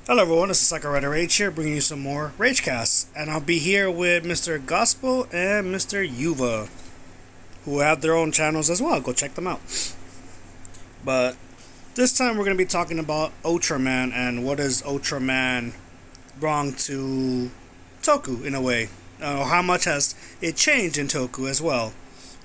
Hello everyone, this is Psycho Rider Rage here, bringing you some more Ragecasts, and I'll be here with Mr. Gospel and Mr. Yuval, who have their own channels as well. Go check them out. But this time we're going to be talking about Ultraman and what is Ultraman wrong to Toku in a way. How much has it changed in Toku as well.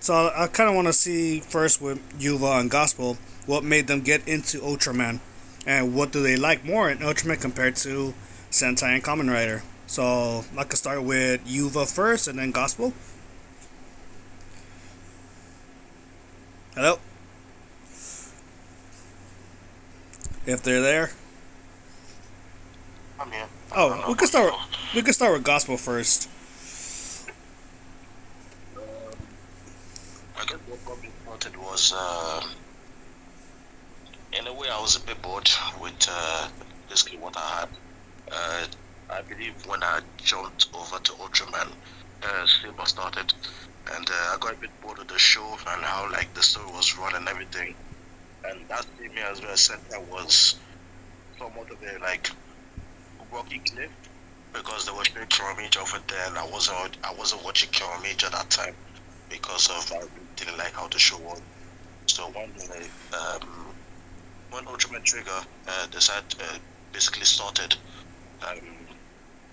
So I kind of want to see first with Yuval and Gospel what made them get into Ultraman. And what do they like more in Ultraman compared to Sentai and Kamen Rider? So, I could start with Yuva first and then Gospel. Hello? If they're there. I'm here. Oh, we could start with Gospel first. I guess what got me started was, in a way, I was a bit bored with basically what I had. I believe when I jumped over to Ultraman, Saber started, and I got a bit bored of the show and how like the story was run and everything. And that made me as well said that was somewhat of a like rocky cliff because there was no Kiramage over there, and I wasn't watching Kiramage at that time because of I didn't like how the show was. So one day, when Ultraman Trigger decided basically started, um,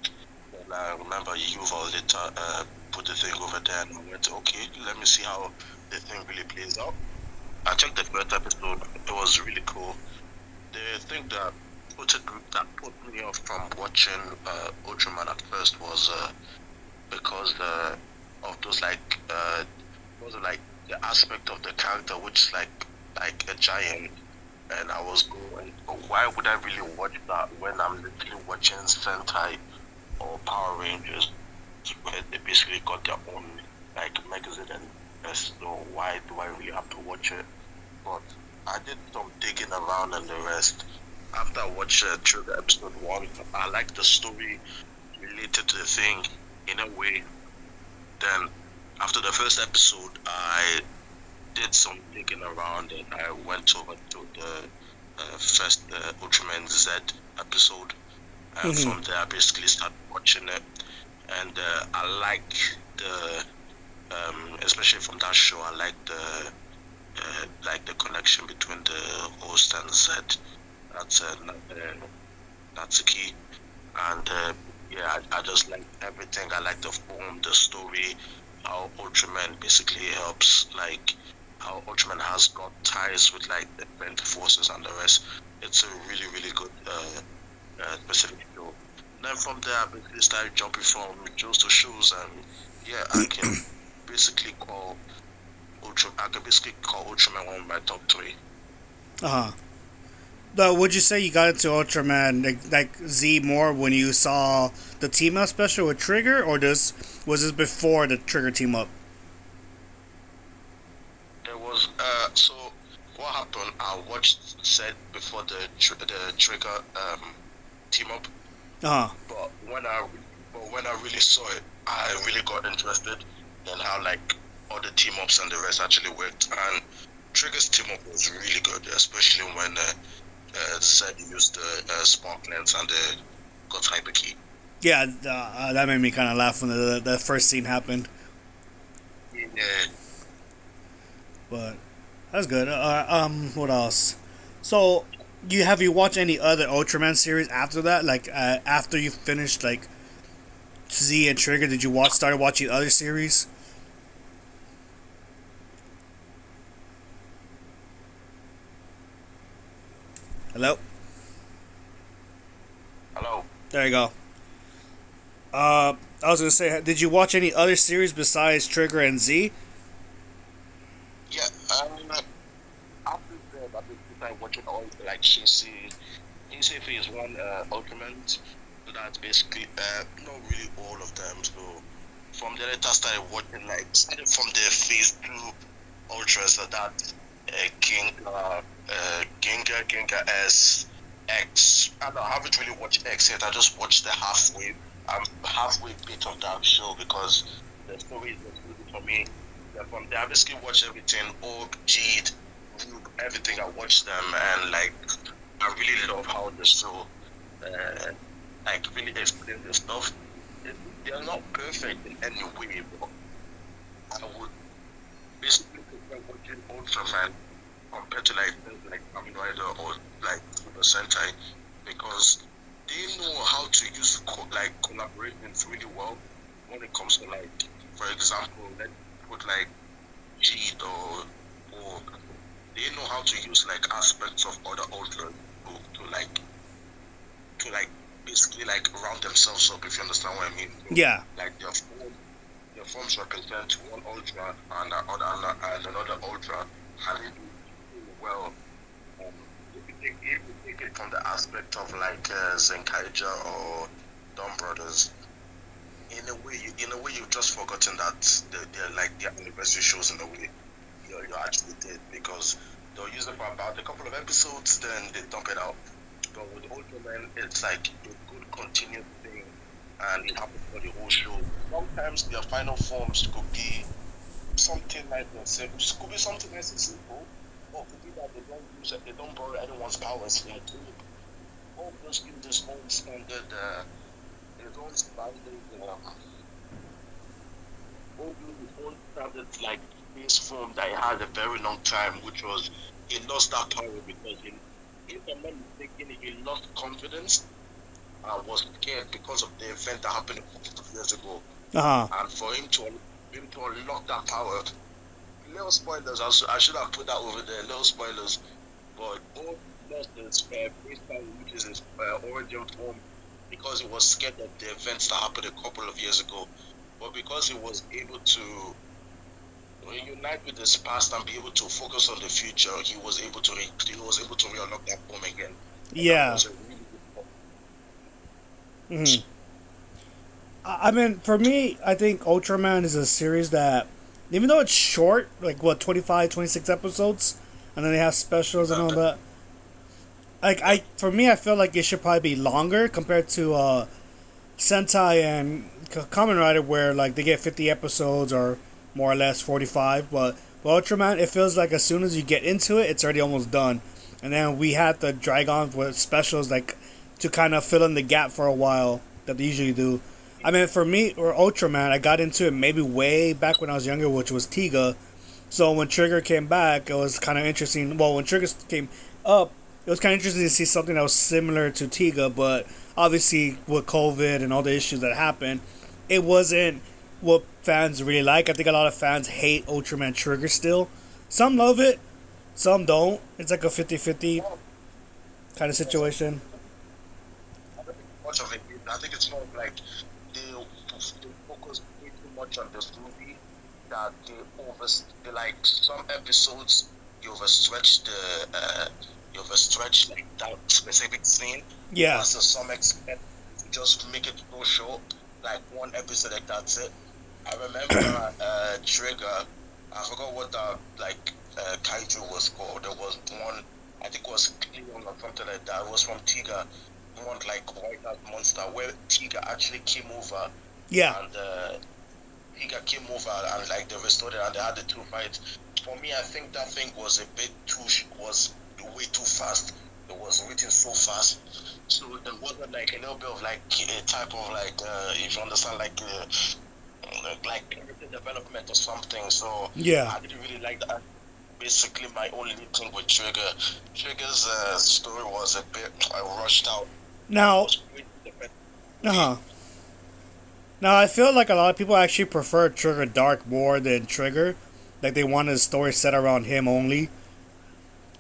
and I remember Yuval later put the thing over there, and I went, okay, let me see how the thing really plays out. I checked the first episode; it was really cool. The thing that put me off from watching Ultraman at first was because of those was like the aspect of the character which is like a giant, and I was going, why would I really watch that when I'm literally watching Sentai or Power Rangers, where they basically got their own like magazine and so why do I really have to watch it? But I did some digging around and the rest. After I watched Trigger episode 1, I liked the story related to the thing in a way. Then after the first episode, I did some digging around and I went over to the first Ultraman Z episode. And from there, I basically started watching it, and I like the, especially from that show, I like the connection between the host and Z. That's a key, and yeah, I just like everything. I like the form, the story, how Ultraman basically helps, like how Ultraman has got ties with like the event forces and the rest. It's a really really good specific show. Then from there, I basically started jumping from shows to shows, and yeah, I can basically call Ultraman one of my top three. Uh huh. Though, would you say you got into Ultraman like Z more when you saw the team up special with Trigger, or was this before the Trigger team up? There was so what happened? I watched said before the Trigger team up, Uh huh. but when I really saw it, I really got interested in how like all the team ups and the rest actually worked. And Trigger's team up was really good, especially when Zed used the spark lens and the got hyper key. Yeah, that made me kind of laugh when the first scene happened. Yeah, But that's good. What else? So, have you watched any other Ultraman series after that? Like after you finished like Z and Trigger, did you started watching other series? Hello. hello. There you go. I was gonna say, did you watch any other series besides Trigger and Z? Yeah, after that, I basically started watching all like Shinsei Phase 1 Ultraman. So that's basically not really all of them. So from there, I started watching like started from the Phase 2 Ultras. So that Ginga S X. I haven't really watched X yet. I just watched the halfway. I'm halfway bit of that show because the story is not really for me. Then from there, I basically watched everything. Orb, Jade, Rube, everything. I watched them and like I really love how the show uh, like really explain the stuff. It, they are not perfect in any way, but I would basically prefer watching Ultraman compared to like things like Kamen Rider or like Super Sentai because they know how to use like collaborations really well when it comes to like, for example, let's put like G or they know how to use like aspects of other ultras to like basically like round themselves up if you understand what I mean. So, Yeah. like their forms represent one ultra and another ultra and they do well. Um, if you take it from the aspect of like Zenkaija or Dawn Brothers, in a way you've just forgotten that they're like their anniversary shows in a way. You actually did because they'll use it for about a couple of episodes, then they dump it out. But with Ultraman, it's like a good continuous thing, and it happens for the whole show. Sometimes their final forms could be something like this. It could be something nice and simple, or could be that they don't use it, they don't borrow anyone's powers. Like, all just give this own standard, his own standard, own standard like base form that he had a very long time, which was he lost that power because if I'm not mistaken, he lost confidence and was scared because of the event that happened a couple of years ago. And for him to unlock that power, little spoilers. I should have put that over there. Little spoilers, but all he lost is base power, which is his origin form, because he was scared of the events that happened a couple of years ago. But because he was able to reunite with his past and be able to focus on the future, he was able to re-unlock that form again. Yeah. That was a really good form. I mean, for me, I think Ultraman is a series that, even though it's short, like what, 25, 26 episodes, and then they have specials and all that. Like for me, I feel like it should probably be longer compared to Sentai and Kamen Rider, where like they get 50 episodes or more or less 45. But Ultraman, it feels like as soon as you get into it, it's already almost done. And then we had to drag on with specials like to kind of fill in the gap for a while that they usually do. I mean, for me or Ultraman, I got into it maybe way back when I was younger, which was Tiga. So when Trigger came back, it was kind of interesting. Well, when Trigger came up, it was kind of interesting to see something that was similar to Tiga, but obviously with COVID and all the issues that happened, it wasn't what fans really like. I think a lot of fans hate Ultraman Trigger still. Some love it, some don't. It's like a 50-50 kind of situation. I don't think much of it. I think it's more like they focus way too much on the movie that they like some episodes you overstretch like that specific scene. Yeah. So some expect to just make it so short, like one episode, like that's it. I remember Trigger. I forgot what the kaiju was called. There was one, I think it was Cleon or something like that. It was from Tiga, one like white out monster where Tiga actually came over. Yeah. And Tiga came over and like they restored it and they had the two fights. For me, I think that thing was was way too fast. It was written so fast, so there wasn't like a little bit of like a type of like if you understand like character development or something. So Yeah. I didn't really like that. Basically, my only thing with Trigger's story was a bit rushed out. Now, now I feel like a lot of people actually prefer Trigger Dark more than Trigger. Like they wanted a story set around him only.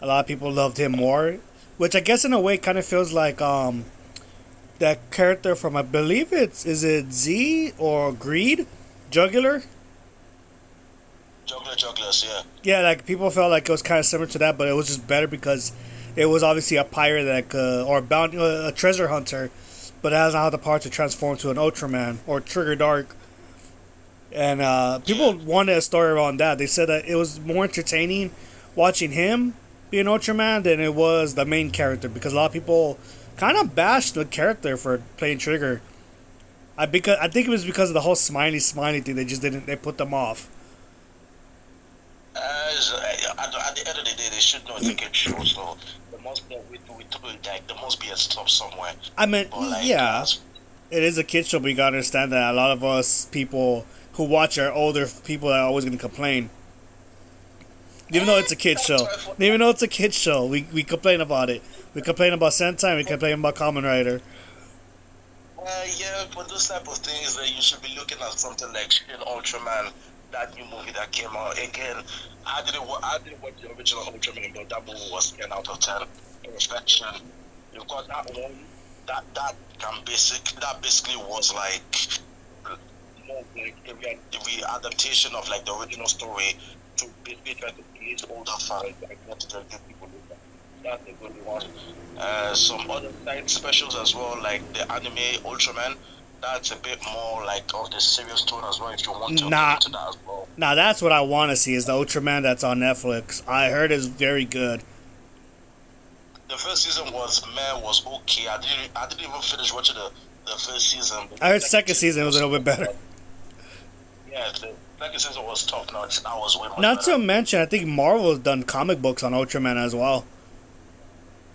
A lot of people loved him more, which I guess in a way kind of feels like that character from, I believe is it Z or Greed, Jugular. Jugglers, yeah. Yeah, like people felt like it was kind of similar to that, but it was just better because it was obviously a pirate that or bounty a treasure hunter, but it has not the power to transform to an Ultraman or Trigger Dark. And people wanted a story around that. They said that it was more entertaining watching him be an Ultraman than it was the main character, because a lot of people kind of bashed the character for playing Trigger. I think it was because of the whole smiley thing. They put them off. At the end of the day, they should know it's a good show. So, but must be like there must be a stop somewhere. I mean, But like, yeah, it is a kid show, but you gotta understand that a lot of us people who watch are older people that are always gonna complain. Even though it's a kid show, even though it's a kid show, we complain about it. We complain about Sentai, we complain about Kamen Rider. Yeah, for those type of things, that you should be looking at something like Shin Ultraman, that new movie that came out. Again, I didn't watch the original Ultraman, but that movie was 10 out of 10, perfection. You got that one. That basically was like more like the adaptation of like the original story to basically try to create older fans like what to give people look at. That's a good one. Some other side specials as well, like the anime Ultraman. That's a bit more like of the serious tone as well. If you want to get into that as well. Now that's what I want to see is the Ultraman that's on Netflix. I heard is very good. The first season was okay. I didn't even finish watching the first season. I heard second season was a little bit better. Yeah, the second season was top notch. That was way much Not better. to mention, I think Marvel's done comic books on Ultraman as well.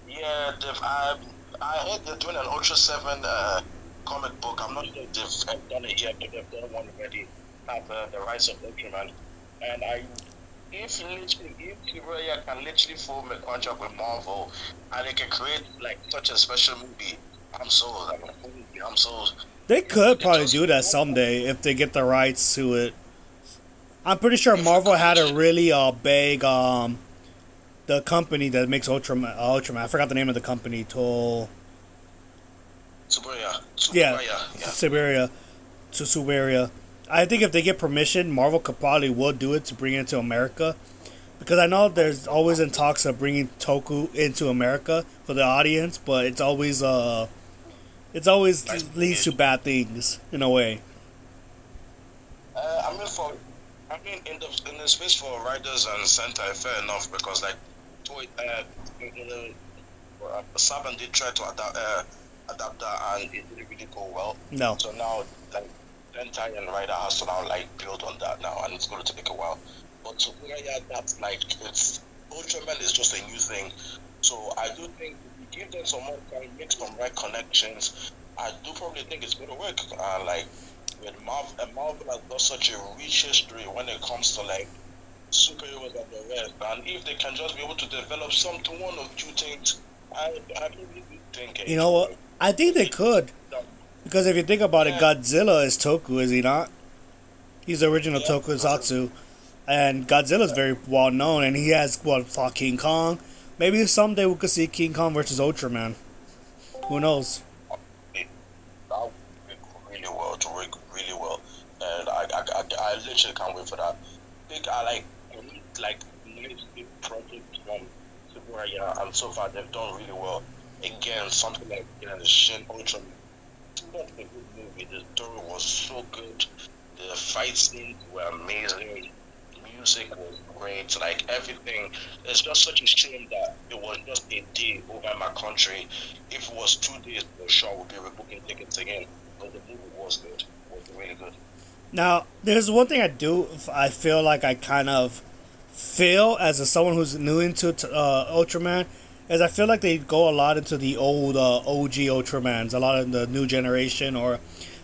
Yeah, I heard they're doing an Ultra 7 comic book. I'm not sure if they've done it yet, but they've done one already. The Rise of Ultraman. And if Shibuya can literally form a contract with Marvel and they can create like such a special movie, I'm sold. I'm sold. They could probably do that someday if they get the rights to it. I'm pretty sure Marvel had a really big the company that makes Ultraman. I forgot the name of the company. Suburia. I think if they get permission, Marvel could probably would do it to bring it to America. Because I know there's always in talks of bringing Toku into America for the audience, but it's always leads to bad things in a way. In the space for writers and Sentai, fair enough, because like Saban did try to adapt that and it didn't really go well. No. So now like Sentai and writer has to now like build on that now, and it's going to take a while. But so yeah, that's like it's Ultraman is just a new thing. So I do think if you give them some more time, make some right connections, I do probably think it's going to work. Like with Marvel has got such a rich history when it comes to like superheroes and the rest, and if they can just be able to develop something, one or two things, I really do think. You know what? I think they could. Because if you think about it, Godzilla is Toku, is he not? He's the original Tokusatsu. And Godzilla's very well known, and he has fought King Kong. Maybe someday we could see King Kong versus Ultraman. Who knows? That would work really well, and I literally can't wait for that. I like nice big projects from Shibuya, and so far they've done really well. Again, something like the Shin Ultraman. Not a good movie. The story was so good. The fight scenes were amazing. Music was great. Like everything. It's just such a shame that it was just a day over in my country. If it was 2 days, for sure we'll be rebooking tickets again. But the movie was good. It was really good. Now, there's one thing I feel like I kind of feel as someone who's new into Ultraman, is I feel like they go a lot into the old OG Ultramans, a lot of the new generation, or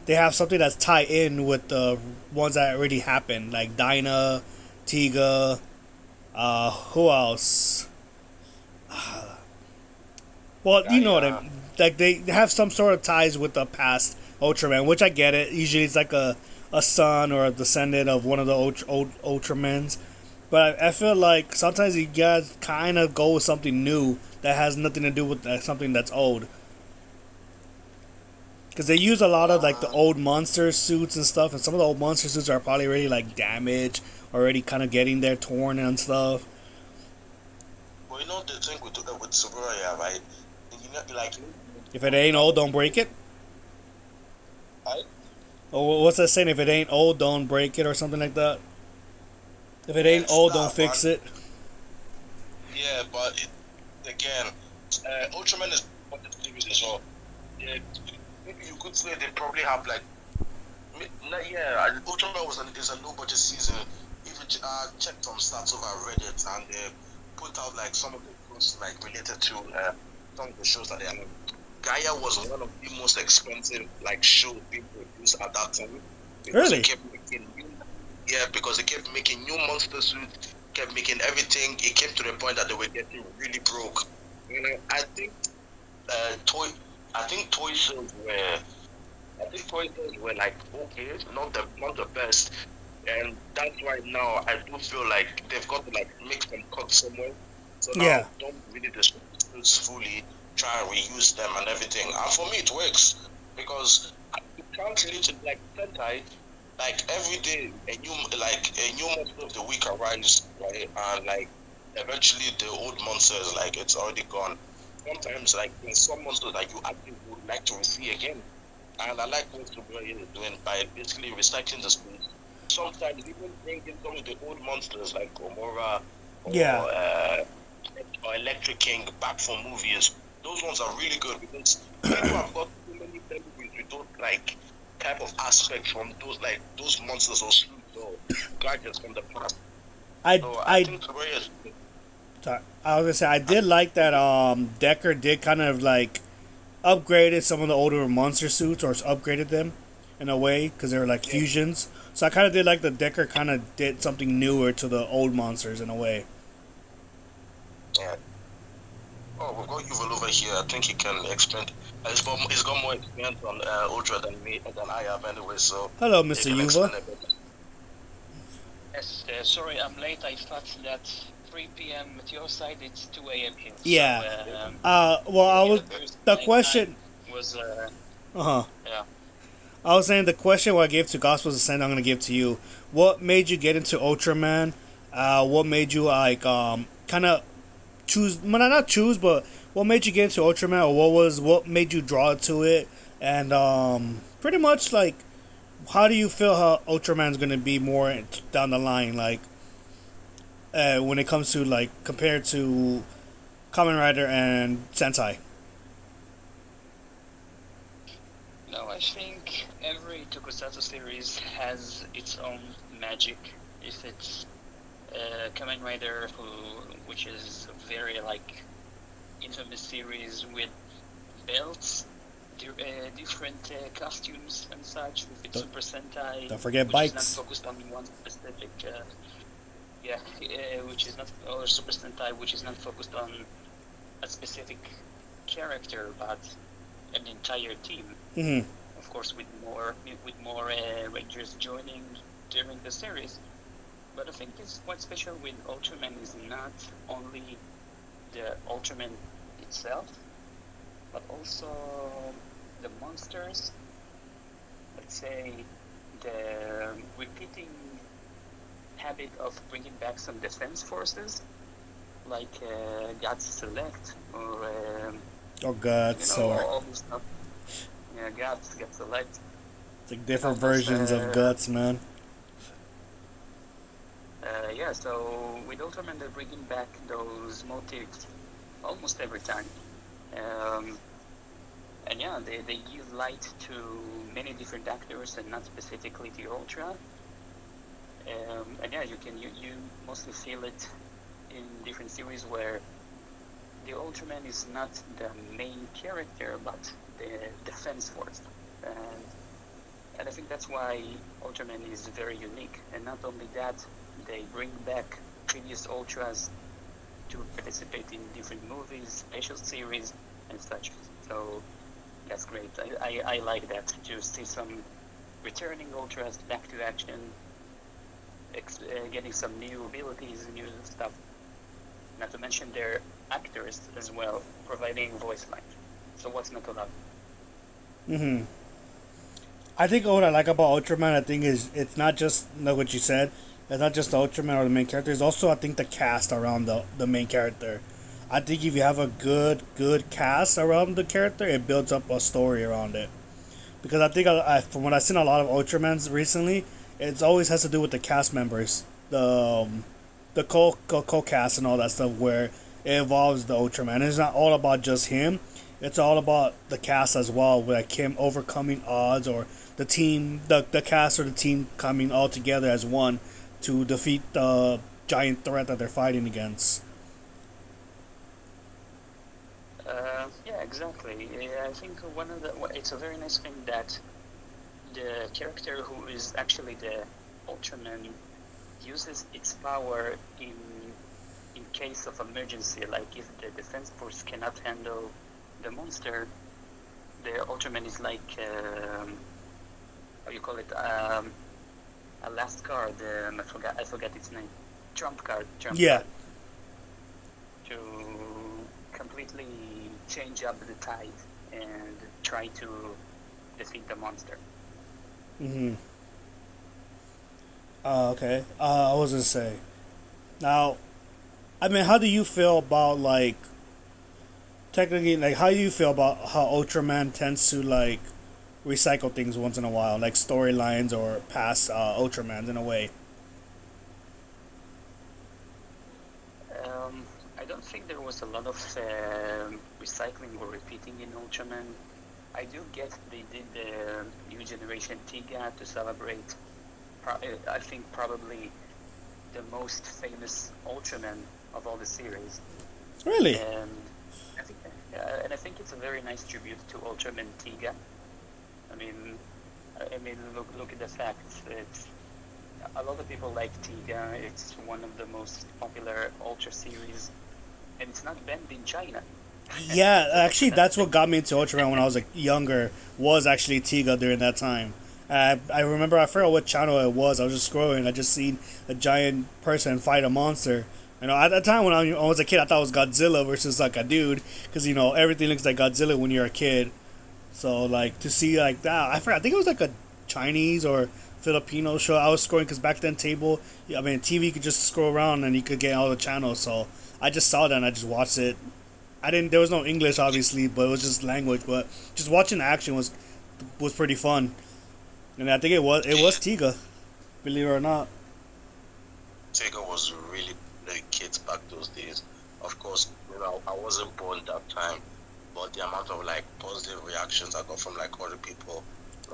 they have something that's tied in with the ones that already happened, like Dinah, Tiga, who else? Well, you know what I mean. Like, they have some sort of ties with the past Ultraman, which I get it. Usually it's like a son or a descendant of one of the old Ultramans. But I feel like sometimes you guys kind of go with something new that has nothing to do with something that's old. Because they use a lot of like the old monster suits and stuff, and some of the old monster suits are probably already like damaged, already kind of getting there torn and stuff. Well, you know the thing with Suburia, right? You know, like if it ain't old, don't break it. Right? Oh, what's that saying? If it ain't old, don't break it, or something like that. If it ain't old, don't fix it. Yeah, but again, Ultraman is one of the series as well. Yeah, you could say they probably have like, Ultraman is a low budget season. If you check some stats over Reddit, and put out like some of the posts like related to some of the shows that they are. Gaia was one of the most expensive like shows being produced at that time because Really? it kept making new, yeah, because it kept making new monster suits, kept making everything. It came to the point that they were getting really broke. You know, uh, toy, I think toy sales were, I think toy sales were like okay, not the best, and that's why now I do feel like they've got to like make some cuts somewhere. So now Yeah. don't really distribute suits fully, try and reuse them and everything. And for me it works because you can't relate to like Sentai. Like every day a new monster of the week arrives, right? And like eventually the old monsters like it's already gone. Sometimes like there's some monsters that you actually would like to see again. And I like what Subrayan is doing by basically recycling the space. Sometimes even bringing some of the old monsters like Gomorrah Yeah. or Electric King back for movies. Those ones are really good because people have got so many memories with those like type of aspects from those monsters or sleuths or gadgets from the past. I So I I think Subrayan is sorry, I was gonna say I did like that. Decker did kind of like upgraded some of the older monster suits or upgraded them in a way because they were like yeah, fusions. So I kind of did like the Decker kind of did something newer to the old monsters in a way. yeah. Oh, we've got Yuval over here. I think he can explain. He's got more experience on Ultra than I have anyway, so Hello, he Mr. can Yuva. explain a bit. Yes, sorry I'm late. I thought that 3 p.m. at your side, it's 2 a.m. here. Yeah. So, Well, I yeah, was the question. was, Uh huh. yeah. I was saying the question what I gave to Gospel's Ascent, I'm gonna give to you. What made you get into Ultraman? What made you like kind of choose? Well, not choose, but what made you get into Ultraman, or what made you draw to it? And pretty much like, how do you feel how Ultraman's gonna be more down the line? Like, when it comes to like compared to Kamen Rider and Sentai. No, I think every Tokusatsu series has its own magic. If it's Kamen Rider, which is a very like infamous series with belts, different costumes and such. If it's Super Sentai, Don't forget which is not bikes. focused on one specific, which is not, or Super Sentai, which is not focused on a specific character, but an entire team. Mm-hmm. Of course, with more Rangers joining during the series. But I think it's what's special with Ultraman is not only the Ultraman itself, but also the monsters. Let's say the repeating habit of bringing back some defense forces, like God's Select or Oh God, so all this stuff. Yeah, God's Select. it's like different Almost, versions of Guts, man. Yeah, so with Ultraman, they're bringing back those motifs almost every time. Um, and yeah, they give light to many different actors and not specifically to Ultra. And yeah, you mostly feel it in different series where the Ultraman is not the main character, but the defense force. And I think that's why Ultraman is very unique. And not only that, they bring back previous Ultras to participate in different movies, special series, and such. So that's great. I like that, to see some returning Ultras back to action, getting some new abilities, new stuff. Not to mention their actors as well, providing voice lines. So what's not to love? Mm-hmm. I think what I like about Ultraman, I think is it's not just like what you said. It's not just the Ultraman or the main character. It's also I think the cast around the main character. I think if you have a good cast around the character, it builds up a story around it. Because I think from what I've seen a lot of Ultramans recently, it always has to do with the cast members, the co-cast and all that stuff where it involves the Ultraman. It's not all about just him. It's all about the cast as well, like him overcoming odds or the team, the cast or the team coming all together as one to defeat the giant threat that they're fighting against. exactly. I think it's a very nice thing that the character who is actually the Ultraman uses its power in case of emergency. Like if the defense force cannot handle the monster, the Ultraman is like how you call it, a last card. I forgot its name. Trump card. Yeah. Card, to completely change up the tide and try to defeat the monster. Mm-hmm. Okay. I was gonna say. Now, I mean, how do you feel about like technically like how do you feel about how Ultraman tends to like recycle things once in a while, like storylines or past Ultramans in a way? I don't think there was a lot of recycling or repeating in Ultraman. I do get they did the new generation Tiga to celebrate. I think probably the most famous Ultraman of all the series. Really? And I think it's a very nice tribute to Ultraman Tiga. I mean, look at the facts. It's a lot of people like Tiga. It's one of the most popular Ultra series, and it's not banned in China. Yeah, actually, that's what got me into Ultraman when I was like younger. Was actually Tiga during that time. I remember I forgot what channel it was. I was just scrolling. I just seen a giant person fight a monster. You know, at the time when I was a kid, I thought it was Godzilla versus like a dude, because you know everything looks like Godzilla when you're a kid. So like to see like that, I forgot. I think it was like a Chinese or Filipino show. I was scrolling because back then TV you could just scroll around and you could get all the channels. So I just saw that and I just watched it. I didn't. There was no English obviously, but it was just language. But just watching the action was pretty fun. And I think it was Tiga, believe it or not. Tiger was really the kids back those days. Of course, I wasn't born that time, but the amount of like positive reactions I got from like other people,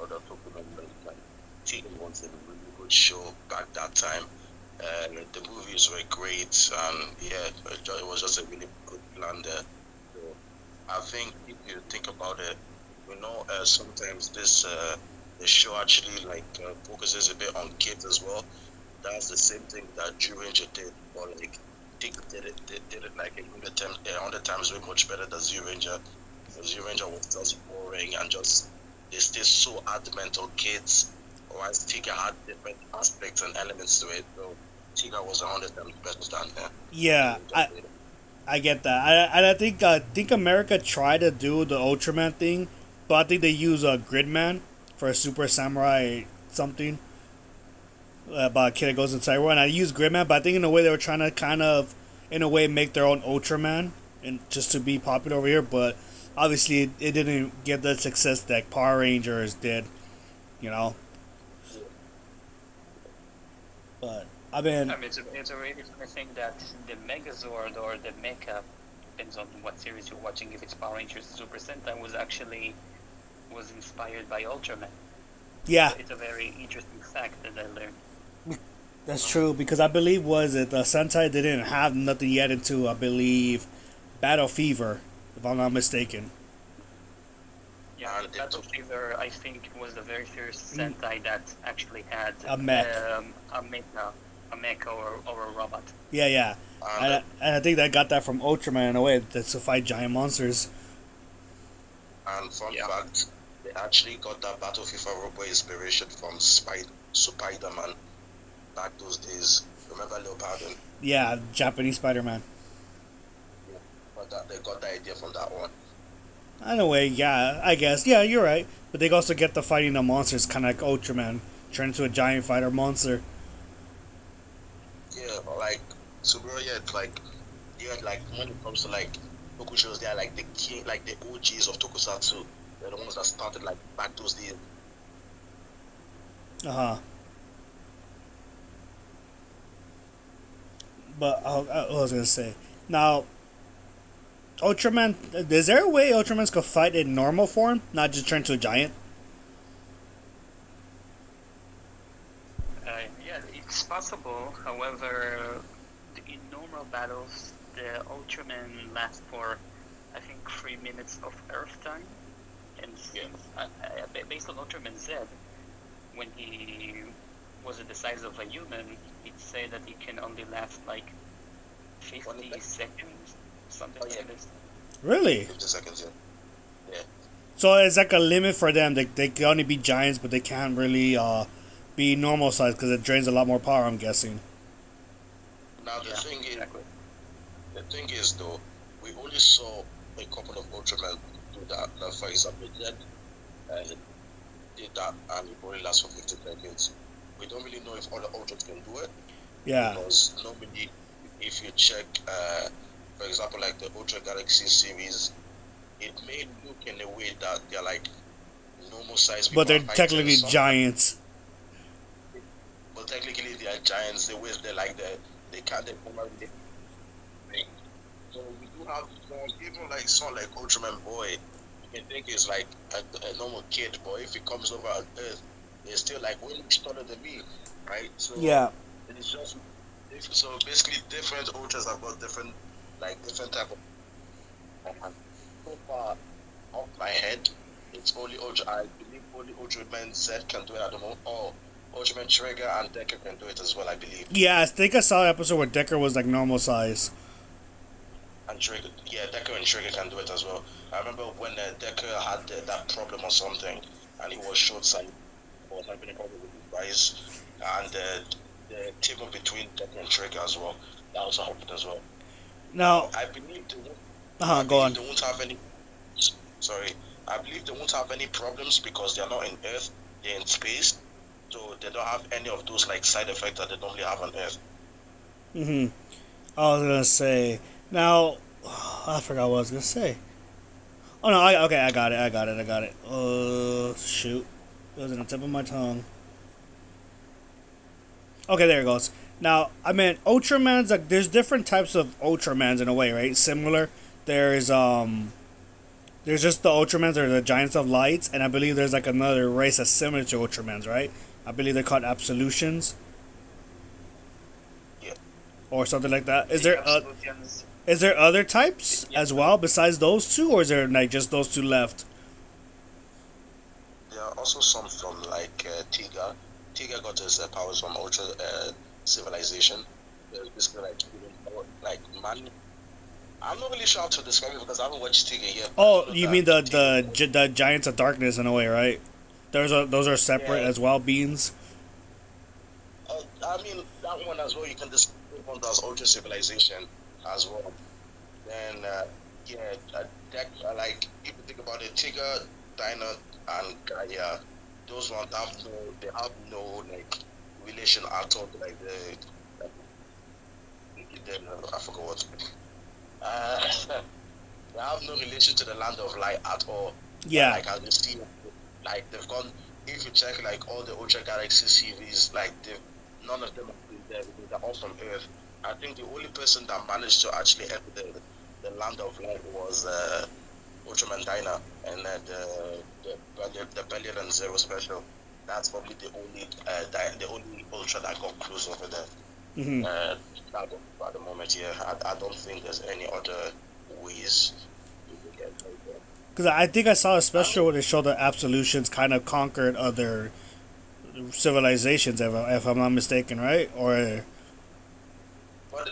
other people, like Tiger was a really good show back that time. And the movies were great, and yeah, it was just a really good plan there. So I think if you think about it, sometimes the show actually like focuses a bit on kids as well. That's the same thing that Drew Ranger did, but like Dick did it like 100 times way much better than Zero Ranger. Zero Ranger was just boring and just they stay so adamant on kids, whereas Tika had different aspects and elements to it. So Tika was 100 times better than that. Yeah, I get that. I think America tried to do the Ultraman thing, but I think they use a Gridman for a Super Samurai something about a kid that goes inside war, and I use Gridman, but I think in a way they were trying to kind of, in a way, make their own Ultraman, and just to be popular over here. But obviously, it didn't get the success that Power Rangers did, you know. But It's a really funny thing that the Megazord or the Mecha, depends on what series you're watching. If it's Power Rangers, Super Sentai was inspired by Ultraman. Yeah, It's a very interesting fact that I learned. that's true because I believe the Sentai didn't have nothing yet into I believe Battle Fever, if I'm not mistaken. Yeah, Battle Fever, I think, was the very first Sentai that actually had A mech. A mecha or a robot. Yeah. And I think they got that from Ultraman in a way that's to fight giant monsters. And fun fact, they actually got that Battle FIFA robot inspiration from Spider-Man back those days. Remember Leopardon? Yeah, Japanese Spider-Man. Yeah, but they got the idea from that one. In a way, yeah, I guess. Yeah, you're right. But they also get the fighting the monsters, kind of like Ultraman, turn into a giant fighter monster. Yeah, but like Subaru, like when it comes to like tokushows, they are like the king, like the OGs of tokusatsu. They're the ones that started like back those days. But I was gonna say now, Ultraman. Is there a way Ultramans could fight in normal form, not just turn to a giant? Yeah, it's possible. However, in normal battles, the Ultraman lasts for I think 3 minutes of Earth time, and based on Ultraman Z, when he was at the size of a human, he'd say that he can only last like 50 seconds, something like this. Really? 50 seconds, yeah. So it's like a limit for them. They can only be giants, but they can't really be normal size because it drains a lot more power, I'm guessing. Now the thing is though, we only saw a couple of Ultramen do that. Now, for example, Zed did that and it only lasts for 50 seconds. We don't really know if other Ultras can do it. Yeah. Because normally, if you check, for example, like the Ultra Galaxy series, it may look in a way that they're like normal size people. But they're technically giants. But technically they are giants. They're like they can't come out with the thing. So we do have even like someone like Ultraman Boy, you can think is like a normal kid, but if he comes over on Earth, he's still like way much taller than me, right? So yeah. It's just so basically different Ultras have got different type of. So far off my head, it's only Ultra. I believe only Ultraman Z can do it at the moment. Oh, Ultraman Trigger and Decker can do it as well, I believe. Yeah, I think I saw an episode where Decker was like normal size. And Trigger, yeah, Decker and Trigger can do it as well. I remember when Decker had that problem or something, and he was short-sighted, or having a problem with his eyes, and the team up between Decker and Trigger as well. That also happened as well. Now, I believe they won't. Go on. They won't have any. Sorry, I believe they won't have any problems because they are not in Earth; they're in space, so they don't have any of those like side effects that they normally have on Earth. I was gonna say. Now, I forgot what I was gonna say. Oh no! I got it. Shoot, it was on the tip of my tongue. Okay, there it goes. Now, I mean, Ultraman's like there's different types of Ultramans in a way, right? Similar. There's just the Ultramans or the Giants of Lights, and I believe there's like another race that's similar to Ultramans, right? I believe they're called Absolutions. Yeah. Or something like that. Is there other types as well besides those two, or is there like just those two left? There are also some from like Tiga. Tiga got his powers from Ultra Civilization. Basically like man. I'm not really sure how to describe it because I haven't watched Tiga yet. Oh, you mean the Giants of Darkness in a way, right? Those are separate as well, beings. I mean that one as well. You can describe one as Ultra Civilization as well. Then like if you think about it, Tiga, Dinah, and Gaia, those ones have no like relation at all to like the I forgot what. They have no relation to the land of light at all. Yeah. Like as you see, like they've gone. If you check like all the Ultra Galaxy series, like none of them have been there because they're all from Earth. I think the only person that managed to actually enter the land of light was Ultraman Dinah, and the Bellion and Zero Special. That's probably the only Ultra that got close over there. At the moment, yeah, I don't think there's any other ways you can get right there. Because I think I saw a special where they showed the Absolutions kind of conquered other civilizations, if I'm not mistaken, right? Or. But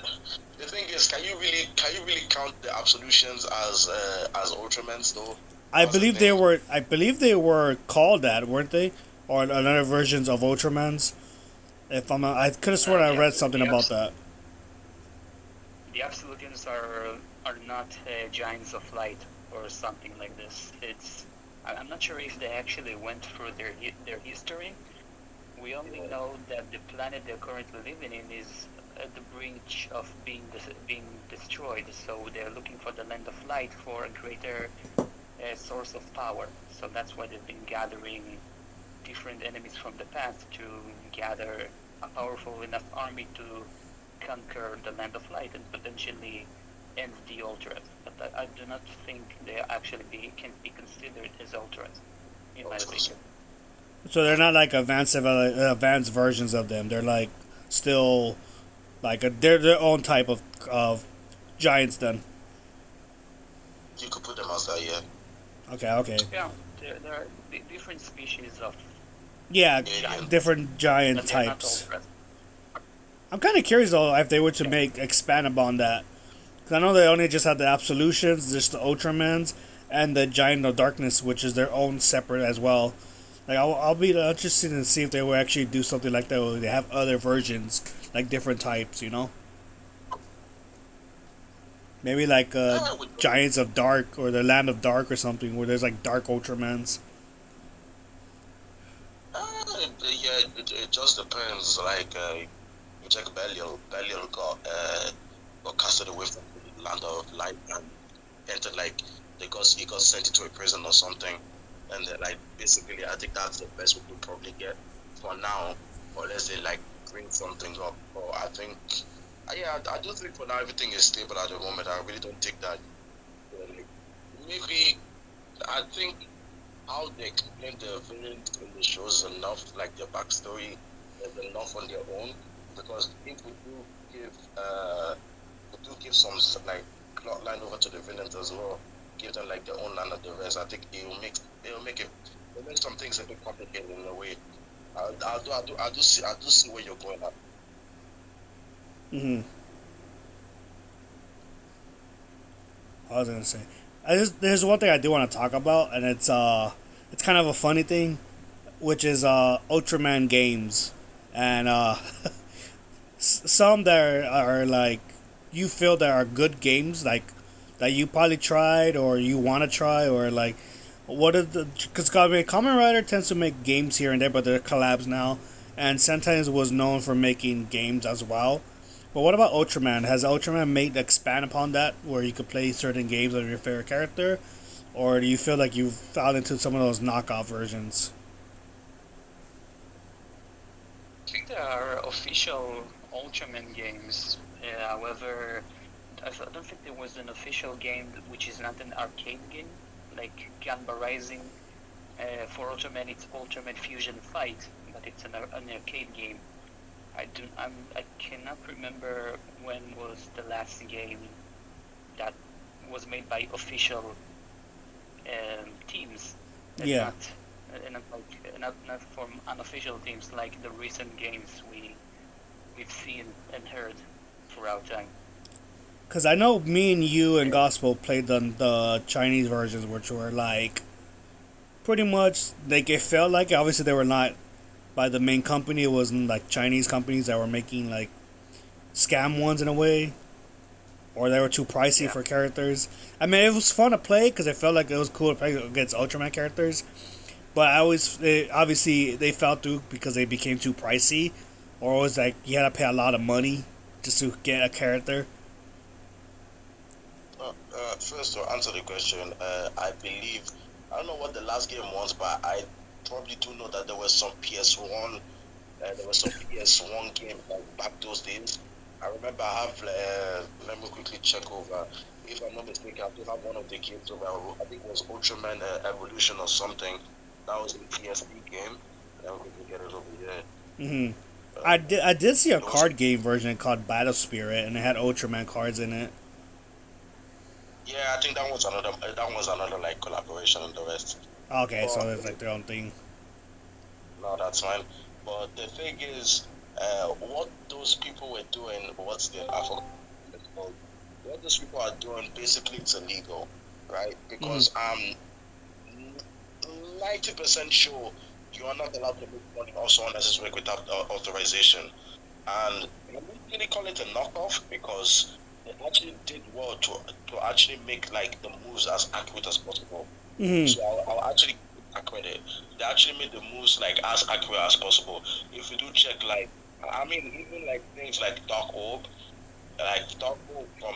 the thing is, can you really count the Absolutions as Ultramans though? I believe they were called that, weren't they? Or another versions of Ultramans. If I could have sworn I read something about that. The Absolutians are not giants of light or something like this. I'm not sure if they actually went through their history. We only know that the planet they're currently living in is at the brink of being destroyed. So they're looking for the land of light for a greater source of power. So that's why they've been gathering different enemies from the past to gather a powerful enough army to conquer the land of light and potentially end the Ultras. But I do not think they actually can be considered as Ultras, in my opinion. So they're not like advanced versions of them. They're like still like they're their own type of giants then. You could put them as that, yeah. Okay, okay. Yeah, there are different species of Yeah, Alien. giants, different giant but they're not all types. present. I'm kind of curious though if they were to Yeah. expand upon that. Because I know they only just had the Absolutions, just the Ultramans, and the Giant of Darkness, which is their own separate as well. Like I'll be interested to see if they will actually do something like that, where they have other versions, like different types. Maybe like With those, Giants of Dark or the Land of Dark or something, where there's like Dark Ultramans. yeah, it just depends. Like, you check Belial got casted away from the land of light and entered like he got sent into a prison or something, and then like basically I think that's the best we could probably get for now, unless they like bring something up. Or I think, yeah, I do think for now everything is stable at the moment. I really don't think that. Like, maybe I think how they explain the villains in the show is enough, like their backstory is enough on their own. Because if we do give some like plot line over to the villains as well, give them like their own land and the rest. I think it'll make some things a bit complicated in a way. I do see where you're going at. Hmm. I was gonna say, there's one thing I do want to talk about, and it's kind of a funny thing, which is Ultraman games, and some that are like you feel that are good games, like that you probably tried or you want to try, or like what are the, because Kamen Rider tends to make games here and there, but they're collabs now, and sometimes was known for making games as well. But what about Ultraman? Has Ultraman made expand upon that, where you could play certain games of your favorite character, or do you feel like you fell into some of those knockoff versions? I think there are official Ultraman games. However, don't think there was an official game which is not an arcade game, like Ganba Rising. For Ultraman, it's Ultraman Fusion Fight, but it's an arcade game. I cannot remember when was the last game that was made by official teams, and Yeah, not from unofficial teams like the recent games we've seen and heard throughout time. because I know me and you and Gospel played the Chinese versions, which were like pretty much like it felt like obviously they were not by the main company. It wasn't like Chinese companies that were making like scam ones in a way, or they were too pricey Yeah, for characters. I mean, it was fun to play because it felt like it was cool to play against Ultraman characters. But obviously they fell through because they became too pricey, or it was like you had to pay a lot of money just to get a character. First to answer the question, I believe I don't know what the last game was, but I probably do know that there was some PS1. There was some PS1 game like back those days. I remember I have. Let me quickly check over. If I'm not mistaken, I do have one of the games over. I think it was Ultraman Evolution or something. That was a PSP game. Let me quickly get it over here. Hmm. Uh, I did see a those, card game version called Battle Spirit, and it had Ultraman cards in it. yeah, I think that was another. That was another like collaboration and the rest. Okay, so But it's like their own thing. no, that's fine. But the thing is, what those people were doing, I forgot what it's called. What those people are doing, basically, it's illegal, right? Hmm. Because I'm 90% sure you are not allowed to make money off someone else's work without authorization. And I wouldn't really call it a knockoff because they actually did well to actually make like the moves as accurate as possible. Hmm. So I'll actually accredit. They actually made the moves like as accurate as possible. If you do check, like I mean, even like things like Dark Orb from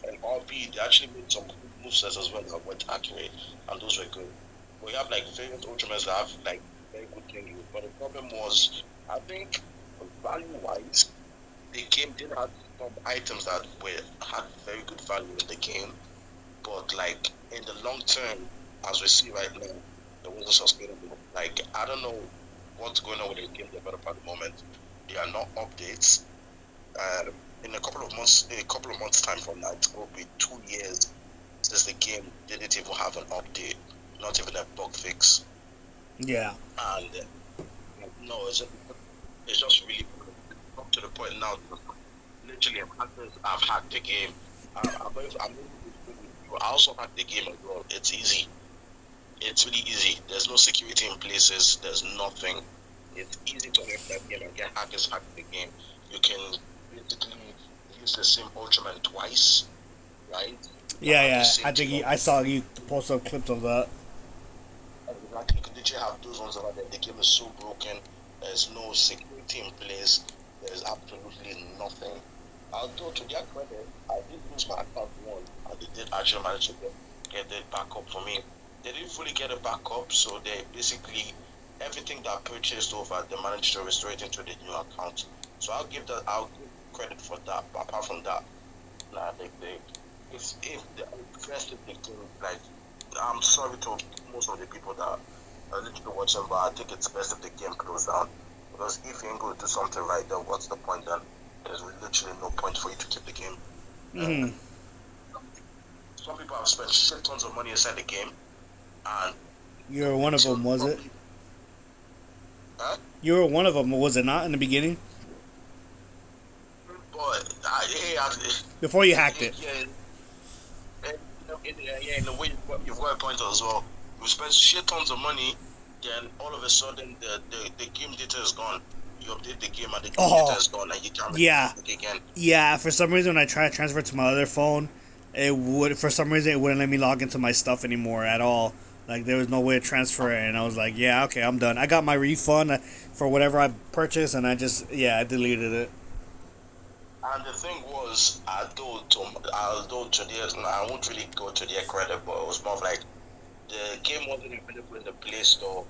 an RP, they actually made some good movesets as well that went accurate, and those were good. We have like various Ultramans that have like very good things, but the problem was, I think, value wise, the game did have some items that were had very good value in the game, but like in the long term, as we see right now, it wasn't sustainable. Like I don't know what's going on with the game developer at the moment. There are not updates. In a couple of months time from now, it will be 2 years since the game didn't even have an update, not even a bug fix. Yeah. And no, it's just really up to the point now. Literally, I've hacked the game. I also hacked the game as well. It's easy. It's really easy. There's no security in places. There's nothing. It's easy to hack that game and get hackers hack the game. You can basically use the same Ultraman twice, right? Yeah. I think I saw you post some clips of that. Exactly. You can literally have those ones over there. The game is so broken. There's no security in place. There's absolutely nothing. Although to their credit, I did lose my account once, and they did actually manage to get it back up for me. They didn't fully get it back up, so they basically everything that I purchased over, they managed to restore it into the new account. So I'll give credit for that. But apart from that, nah, if the first of the game, like, I'm sorry to most of the people that are literally watching, but I think it's best if the game closes down. Because if you ain't going to do something right, then what's the point then? There's literally no point for you to keep the game. Mm-hmm. Some people have spent shit tons of money inside the game, and You were one of them, was it? Huh? You were one of them, was it not, in the beginning? But Before you hacked it. In a way, you've got a point as well. You spend shit tons of money, then all of a sudden the game data is gone. You update the game and the game data is gone, and you can't it again. Yeah, for some reason when I tried to transfer it to my other phone, it wouldn't let me log into my stuff anymore at all. Like, there was no way to transfer it, and I was like, yeah, okay, I'm done. I got my refund for whatever I purchased, and I deleted it. And the thing was, although today, I won't really go to their credit, but it was more of like the game wasn't available in the Play Store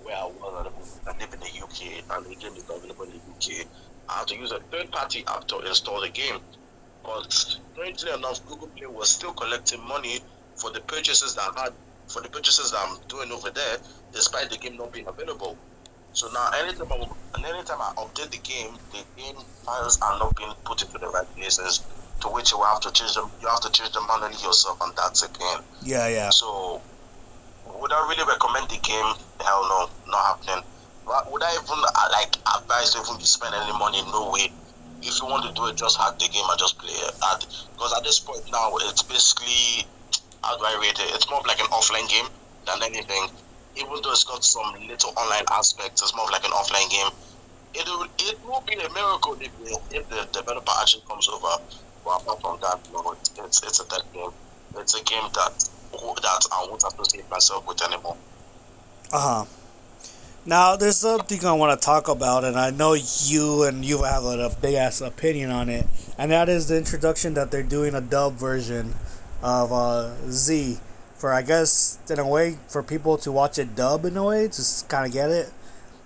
where I was. I live in the UK, and the game is not available in the UK. I had to use a third-party app to install the game. But strangely enough, Google Play was still collecting money for the purchases that I'm doing over there, despite the game not being available. So now, anytime I update the game files are not being put into the right places, to which you have to change them. You have to change them manually yourself, and that's again. Yeah. So, would I really recommend the game? Hell no, not happening. But would I even advise to even spend any money? No way. If you want to do it, just hack the game and just play it. Because at this point now, it's basically, how do I rate it? It's more like an offline game than anything. Even though it's got some little online aspects, it's more of like an offline game. It will be a miracle if the developer actually comes over. But apart from that, no, it's a dead game. It's a game that I won't associate myself with anymore. Now, there's something I want to talk about, and I know you have a big ass opinion on it, and that is the introduction that they're doing a dub version of Z. For, I guess, in a way, for people to watch it dub in a way, to kind of get it.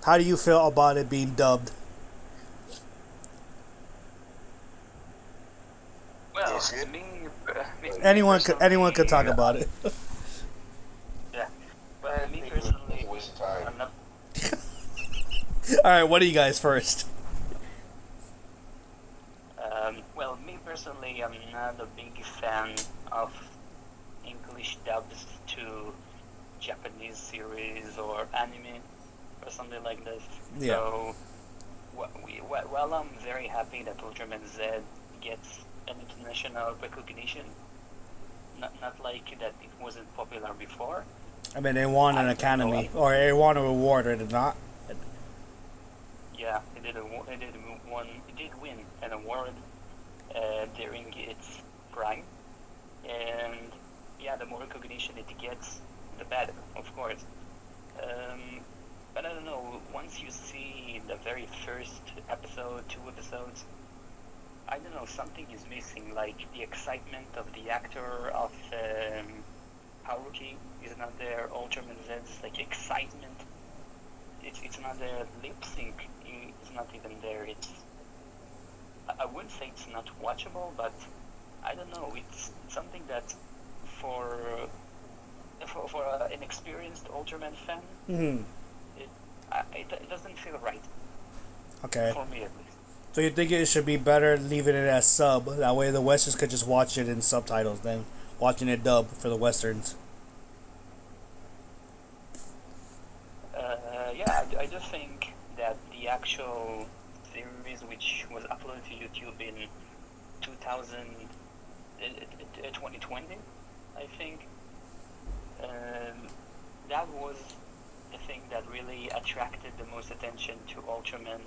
How do you feel about it being dubbed? Well, anyone could talk about it. Yeah, but me personally, I'm not. All right, what are you guys first? Well, me personally, I'm not a big fan of English dubs to Japanese series or anime or something like this. Yeah. So, while I'm very happy that Ultraman Z gets an international recognition, not like that it wasn't popular before. I mean, they won an academy, or they won a reward, or did not? Yeah, it did win an award during its prime, and yeah, the more recognition it gets, the better, of course. But I don't know, once you see the very first episode, 2 episodes, I don't know, something is missing, like the excitement of the actor of Haruki is not there, Ultraman Z's like excitement, it's not there, lip sync is not even there, I wouldn't say it's not watchable, but I don't know, it's something that for an experienced Ultraman fan, it doesn't feel right. Okay. For me at least. So you think it should be better leaving it as sub? That way the Westerners could just watch it in subtitles then, watching it dub for the westerns. I just think that the actual series, which was uploaded to YouTube in 2020, I think, that was the thing that really attracted the most attention to Ultraman.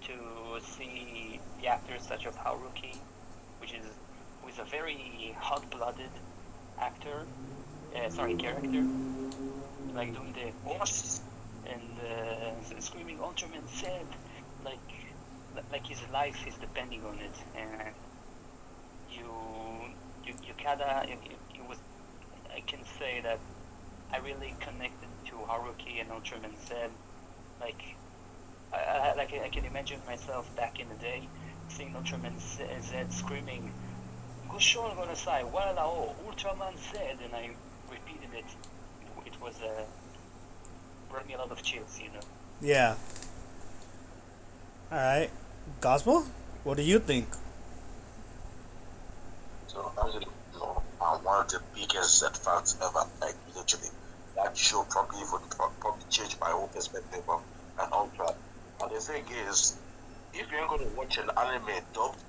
To see the actors such as Haruki, who is a very hot-blooded actor, character, like doing the horse and screaming Ultraman said, like his life is depending on it, and it was. I can say that I really connected to Haruki and Ultraman said, like. I can imagine myself back in the day seeing Ultraman Z screaming, "Gushon Gonasai, Walao, Ultraman said," and I repeated it. It was brought me a lot of chills, you know. Yeah. All right, Gospel. What do you think? So, as you know, I'm one of the biggest Z fans ever. Like, literally, that show probably changed my whole perspective on an Ultra. And the thing is, if you ain't gonna watch an anime dubbed,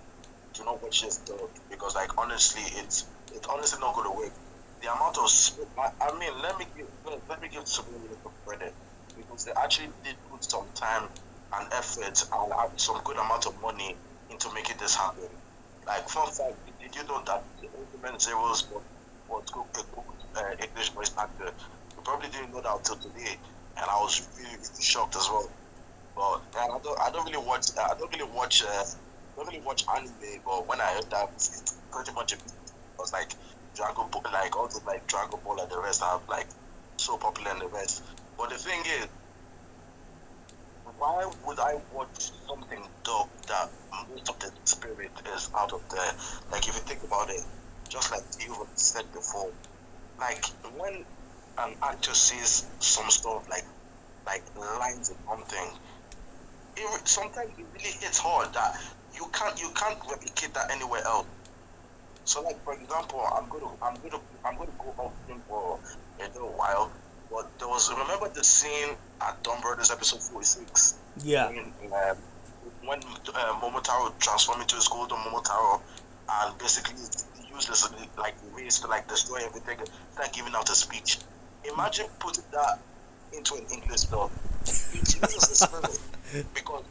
do not watch this dubbed, because like honestly, it's honestly not gonna work. The amount of I mean, let me give some credit, because they actually did put some time and effort and have some good amount of money into making this happen. Like, fun fact, did you know that the Ultraman Zeroes was good English voice actor? You probably didn't know that until today, and I was really, really shocked as well. But I don't really watch anime. But when I heard that, pretty much it was like Dragon Ball, like all the like Dragon Ball and the rest are like so popular in the West. But the thing is, why would I watch something dope that most of the spirit is out of there? Like, if you think about it, just like you said before, like when an actor sees some stuff like lines in something, sometimes it really hits hard that you can't replicate that anywhere else. So, like, for example, I'm gonna go off for a little while. But remember the scene at Dumb Brothers episode 46? Yeah. When Momotaro transformed into his golden Momotaro, and basically he used this like ways to like destroy everything, like giving out a speech. Imagine putting that into an English dub. It uses the spirit, because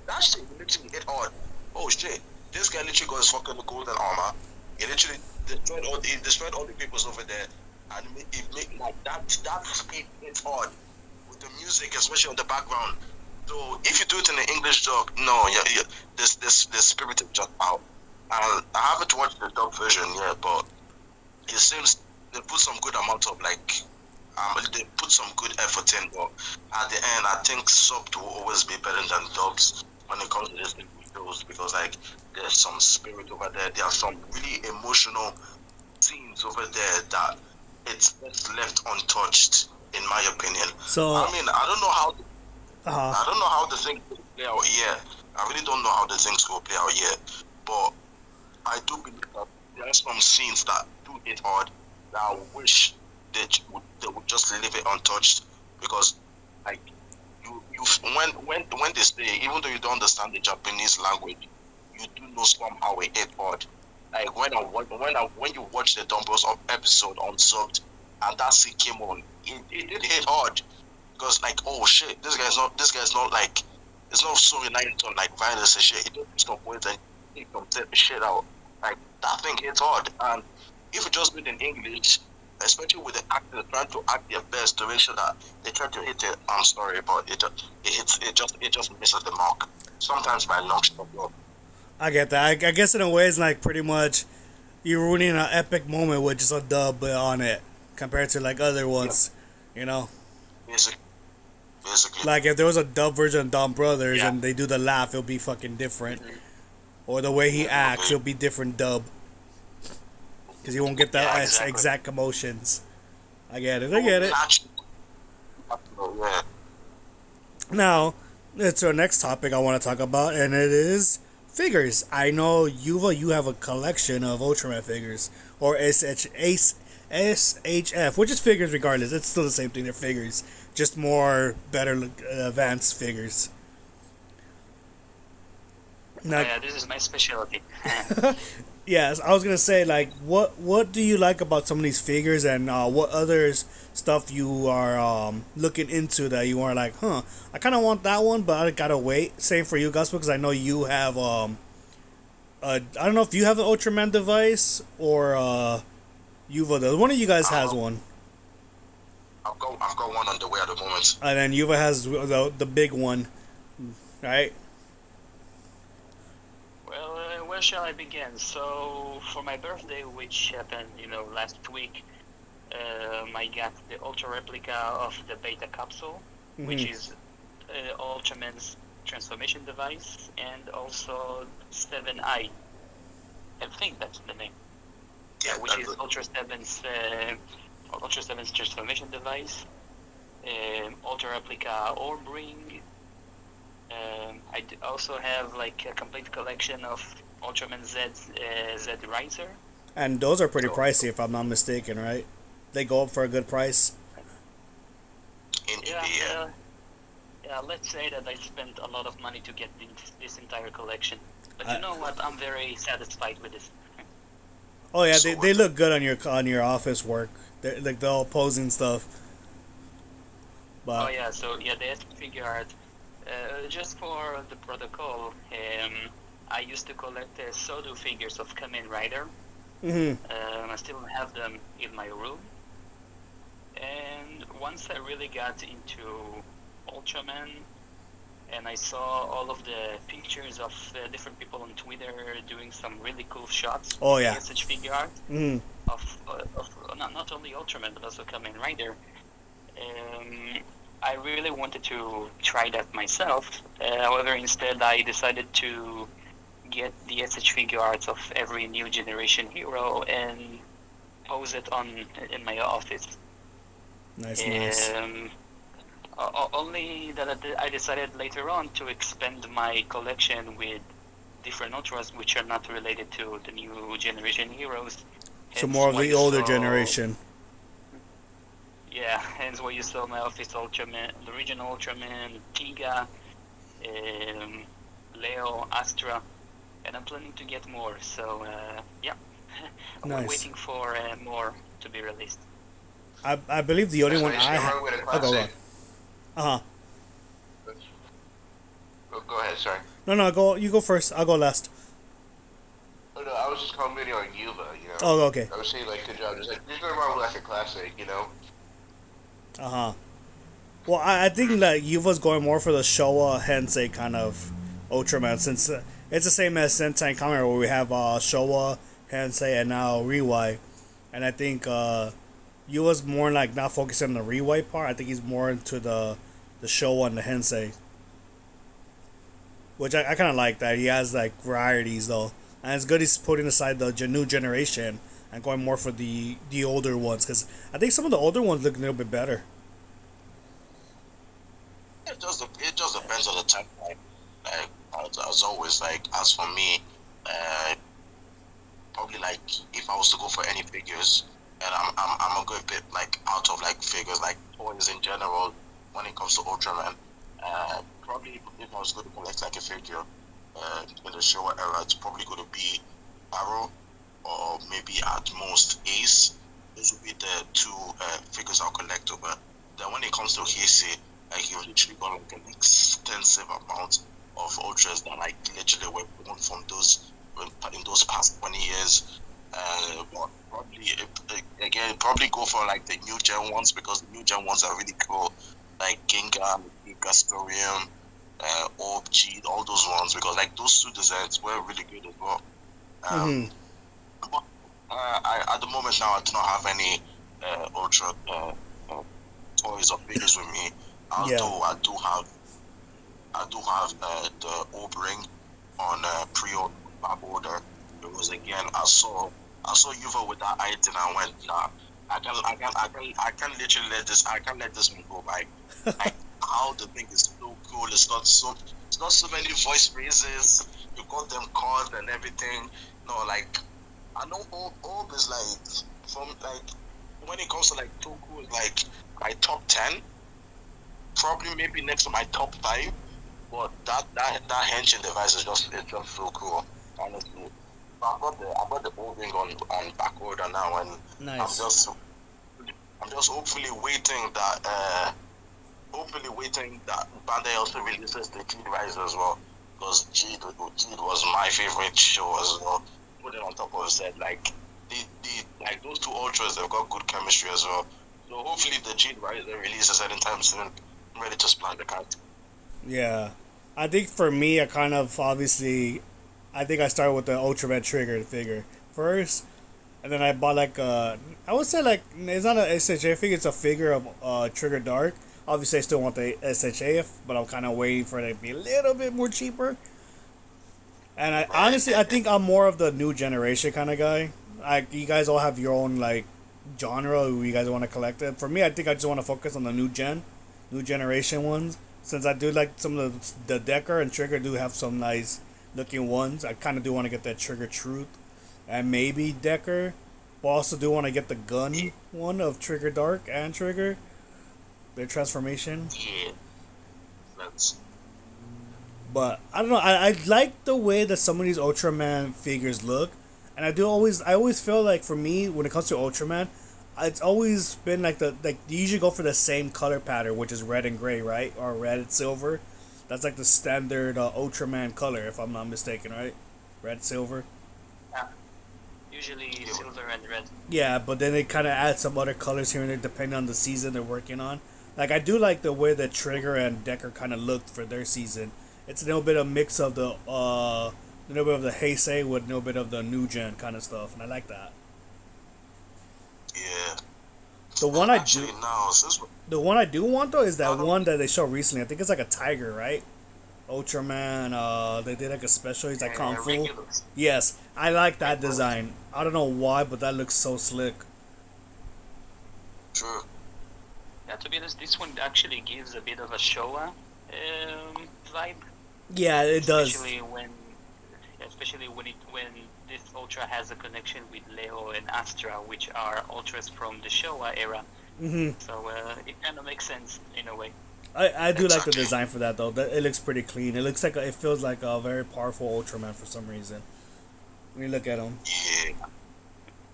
that shit literally hit hard. Oh shit! This guy literally got his fucking golden armor. He literally destroyed all the peoples over there, and it made like that speed hits hard with the music, especially on the background. So if you do it in the English dub, no, this spirit is just out. And I haven't watched the dub version yet, but it seems they put some good amount of like. They put some good effort in, but at the end, I think subbed will always be better than dubs when it comes to this shows, because like there's some spirit over there. There are some really emotional scenes over there that it's left untouched, in my opinion. So I mean, I don't know how the things will play out yet. I really don't know how the things will play out yet, but I do believe that there are some scenes that do hit hard that I wish they would just leave it untouched, because like you when they say, even though you don't understand the Japanese language, you do know somehow it hit hard. Like when you watch the Dumbbells episode unsubbed and that scene came on, it did hit hard, because like, oh shit, this guy's not like, it's not so reliant on like violence and shit. He don't do some words and he can set the shit out. Like, that thing hits hard. And if you just do it in English, especially with the actors trying to act their best to make sure that they try to hit it, I'm sorry, but it just misses the mark. Sometimes by long shot. I get that. I guess in a way it's like pretty much you're ruining an epic moment with just a dub on it compared to like other ones, you know? Basically. Like if there was a dub version of Dumb Brothers and they do the laugh, it'll be fucking different. Or the way he acts, it'll be different dub. Because you won't get that exact emotions. I get it. Now, it's our next topic I want to talk about, and it is figures. I know Yuval, you have a collection of Ultraman figures or SHF, which is figures regardless. It's still the same thing. They're figures, just more better advanced figures. Now, Yeah, this is my specialty. yes, I was gonna say like, what do you like about some of these figures, and what other stuff you are looking into that you are like, huh? I kind of want that one, but I gotta wait. Same for you, Gospel, because I know you have I don't know if you have an Ultraman device or Yuva does. One of you guys has one, I've got one on the way at the moment. and then Yuva has the big one, right? Well, where shall I begin? So, for my birthday, which happened, last week, I got the Ultra replica of the Beta capsule, which is Ultraman's transformation device, and also 7i. I think that's the name. Yeah, Which is Ultra 7's transformation device, Ultra replica orb ring. Also have like a complete collection of Ultraman Z Riser. And those are pretty pricey, if I'm not mistaken, right? They go up for a good price. Yeah, let's say that I spent a lot of money to get this entire collection. But you know what? I'm very satisfied with this. Oh yeah, they look good on your office work. They're like the all posing stuff. But The figure art. Just for the protocol, I used to collect Sodu figures of Kamen Rider. I still have them in my room. And once I really got into Ultraman, and I saw all of the pictures of different people on Twitter doing some really cool shots. Oh yeah. Such figure art of not only Ultraman but also Kamen Rider. I really wanted to try that myself. However, instead I decided to get the SH figure arts of every new generation hero and pose it in my office. Nice. Only that I decided later on to expand my collection with different ultras which are not related to the new generation heroes. So more of the older generation. Yeah, hence where you saw my office Ultraman, the original Ultraman, Tiga, Leo, Astra, and I'm planning to get more. So I'm Nice. waiting for more to be released. I believe the only one I have. Oh, go on. Go ahead, sorry. No, go. You go first. I'll go last. Oh, no, I was just commenting on Yuva, Oh, okay. I was saying, like, good job. Just like, there's nothing wrong with, like, a classic, Well, I think like Yuva's going more for the Showa Hensei kind of Ultraman, since it's the same as Sentai and Kamen Rider, where we have Showa, Hensei, and now Riwai. And I think Yuva's more like not focusing on the Riwai part. I think he's more into the Showa and the Hensei. Which I kind of like that. He has like varieties though. And it's good he's putting aside the new generation and going more for the older ones, because I think some of the older ones look a little bit better. It just depends on the time. Like, as always, like, as for me, probably like if I was to go for any figures, and I'm a good bit like out of like figures like toys in general when it comes to Ultraman. Probably if I was going to collect like a figure in the Showa era, it's probably going to be Arrow or maybe at most Ace. Those would be the two figures I'll collect over. Then when it comes to Heisei, like you've literally got like an extensive amount of ultras that like literally were born from those in those past 20 years. But probably go for like the new gen ones, because the new gen ones are really cool, like Ginga, Gastorium, Orb G, all those ones, because like those two designs were really good as well. But at the moment now I do not have any ultra toys or figures with me. Although I do have the Orb Ring on pre-order order, because again I saw Yuval with that item and I went, nah, I can't literally let this one go by. Like how the thing is so cool. It's got so many voice phrases. you got them cards and everything. No, like I know Orb is like from like when it comes to like Toku is like my top 10, probably maybe next to my top 5. But that henshin device is just so cool, honestly. I've got the old ring on back order now, and Nice. I'm just hopefully waiting that Bandai also releases the G Rise as well, because G was my favorite show as well. Put it on top of Z, like like those two ultras, they've got good chemistry as well. So hopefully the G Rise releases anytime soon. I'm ready to splash the card. Yeah. I think for me, I kind of I think I started with the Ultraman Trigger figure first, and then I bought like I would say like it's not a SHA figure, it's a figure of Trigger Dark. Obviously, I still want the SHA, but I'm kind of waiting for it to be a little bit more cheaper. And I think I'm more of the new generation kind of guy. Like you guys all have your own like genre who you guys want to collect it. For me, I think I just want to focus on the new generation ones. Since I do like some of the Decker and Trigger do have some nice looking ones. I kind of do want to get that Trigger Truth and maybe Decker. But also do want to get the gun one of Trigger Dark and Trigger. Their transformation. Yeah, that's But I don't know. I like the way that some of these Ultraman figures look, and I always feel like for me when it comes to Ultraman, it's always been like they usually go for the same color pattern, which is red and gray, right, or red and silver. That's like the standard Ultraman color, if I'm not mistaken, right? Red, silver. Yeah. Usually silver and red. Yeah, but then they kind of add some other colors here and there depending on the season they're working on. Like I do like the way that Trigger and Decker kind of looked for their season. It's a little bit of mix of the a little bit of the Heisei with a little bit of the new gen kind of stuff, and I like that. yeah. The one I Actually, do, now since the one I do want though is that one that they showed recently. I think it's like a tiger, right? Ultraman. They did like a special. He's like kung fu. Regulars. Yes, I like that design. I don't know why, but that looks so slick. true, Yeah, to be honest, this one actually gives a bit of a Showa vibe. Yeah, it does. Especially when this Ultra has a connection with Leo and Astra, which are Ultras from the Showa era. So it kind of makes sense in a way. I do like the Exactly. design for that though. It looks pretty clean. It looks like it feels like a very powerful Ultraman for some reason. When you look at him. yeah.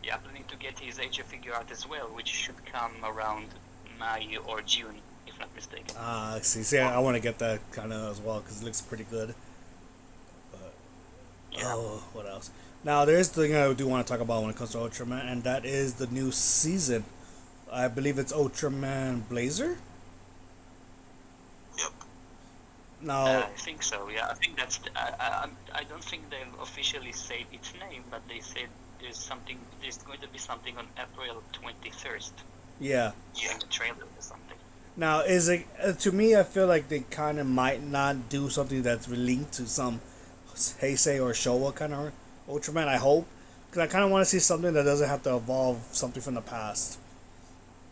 Yeah, planning to get his HF figure art as well, which should come around May or June, if not mistaken. Ah, I see. See, I want to get that kind of as well because it looks pretty good. But Yeah. oh, what else? Now, there's the thing I do want to talk about when it comes to Ultraman, and that is the new season. I believe it's Ultraman Blazer. Yep. Now, I think so. Yeah, I think that's. I don't think they've officially said its name, but they said there's something. There's going to be something on April 21st yeah. in the trailer or something. Now, is it to me? I feel like they kind of might not do something that's linked to some Heisei or Showa kind of Ultraman. I hope because I kind of want to see something that doesn't have to evolve something from the past.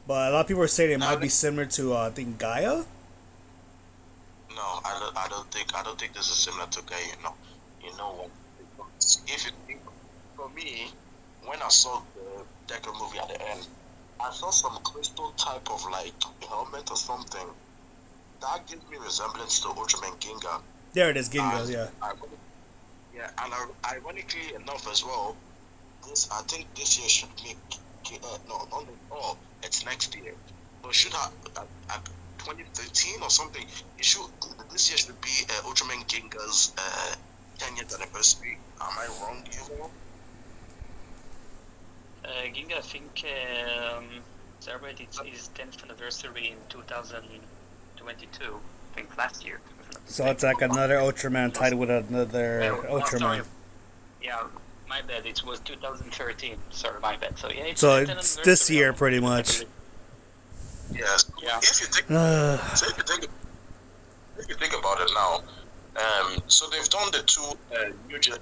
But a lot of people are saying it might be similar to I think Gaia. No, I don't think this is similar to Guy. You know what? If you think, for me, when I saw the Decker movie at the end, I saw some crystal type of like helmet or something that gives me resemblance to Ultraman Ginga. There it is, Ginga. And Yeah. Yeah, and ironically enough as well, I think this year should make no, not at all. It's next year. So it should have at 2013 or something. This year should be Ultraman Ginga's 10th anniversary. Am I wrong, Yuval? Ginga, I think, celebrated his 10th anniversary in 2022. I think last year. So it's like another Ultraman tied with another Ultraman. Sorry. Yeah, my bad. It was 2013. Sorry, my bad. So yeah, it's So 10th it's this anniversary year of- pretty much. Yes. Yeah. If you think So if you think about it now, so they've done the two new gen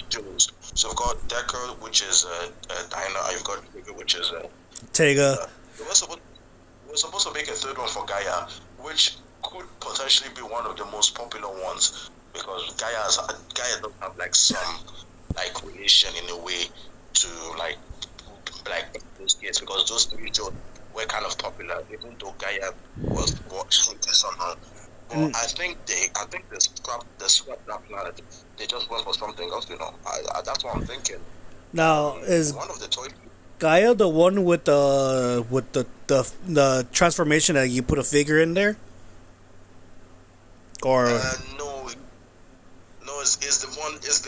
duels. So we've got Decker, which is Dinah. You've got Trigger, which is Tega. we're supposed to make a third one for Gaia, which could potentially be one of the most popular ones. because Gaia does have like some like relation in a way to like those kids, because those three shows were kind of popular, even though Gaia was somehow. But I think the scrap that planet. They just went for something else, you know. That's what I'm thinking. Now, is One of the toys. Gaia the one with the transformation that you put a figure in there? Or No, no, is the one is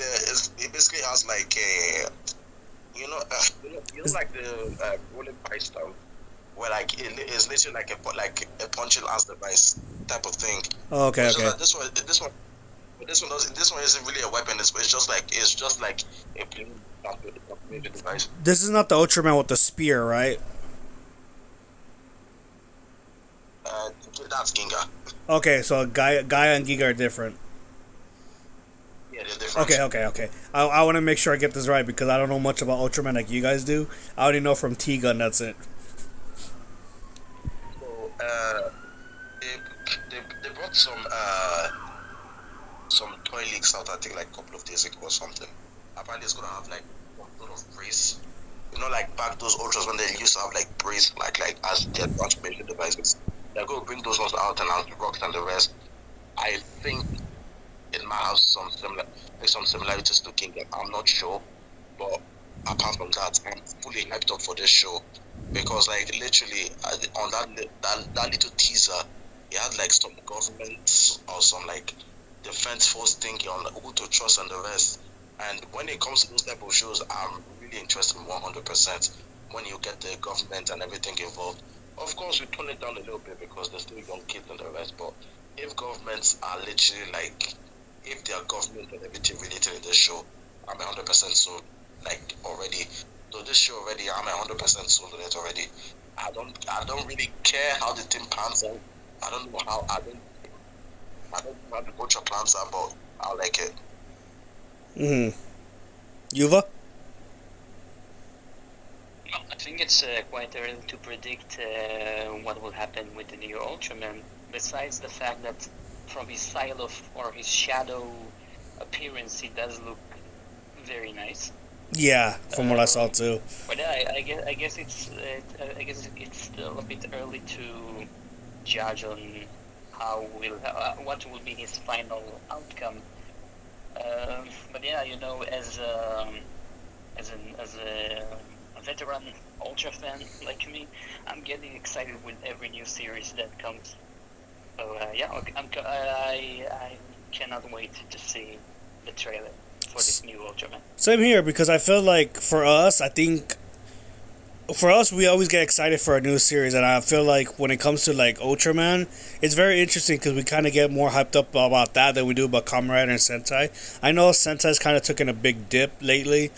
it basically has like a like the rolling pipe stuff, where like it is literally like a punching as device type of thing. oh, okay, It's just okay. that this one isn't really a weapon. It's just like a plain calculated device. This is not the Ultraman with the spear, right? Uh, that's Ginga. Okay, so Gaia and Giga are different. Yeah, they're different. Okay. I want to make sure I get this right because I don't know much about Ultraman like you guys do. I only know from T-Gun, that's it. So they brought some toy leaks out, I think like a couple of days ago or something. Apparently it's gonna have like one sort of brace. You know, like back those ultras when they used to have like brace like as their transformation devices. They're gonna bring those ones out and out, rocks and the rest. I think it might have some similarities to King. I'm not sure, but apart from that, I'm fully hyped up for this show because, like, literally on that little teaser, it had like some government or some like defense force thinking on who to trust and the rest. And when it comes to those type of shows, I'm really interested in 100%. When you get the government and everything involved, of course we tone it down a little bit because there's still young kids and the rest. But if governments are literally like, if they are government and everything related in this show, I'm 100% sold like already. So this show already, I'm 100% sold on it already. I don't really care how the thing pans out. I don't know how I don't know how the culture plans out, but I like it. Yuva? I think it's quite early to predict what will happen with the new Ultraman. Besides the fact that from his style or his shadow appearance, he does look very nice. Yeah, from what I saw too. But I guess it's still a bit early to judge on what will be his final outcome. But yeah, as a veteran Ultra fan like me, I'm getting excited with every new series that comes. So I cannot wait to see the trailer for this new Ultraman. Same here because I feel like for us, we always get excited for a new series, and I feel like when it comes to like Ultraman, it's very interesting because we kind of get more hyped up about that than we do about Kamen Rider and Sentai. I know Sentai's kind of taken a big dip lately,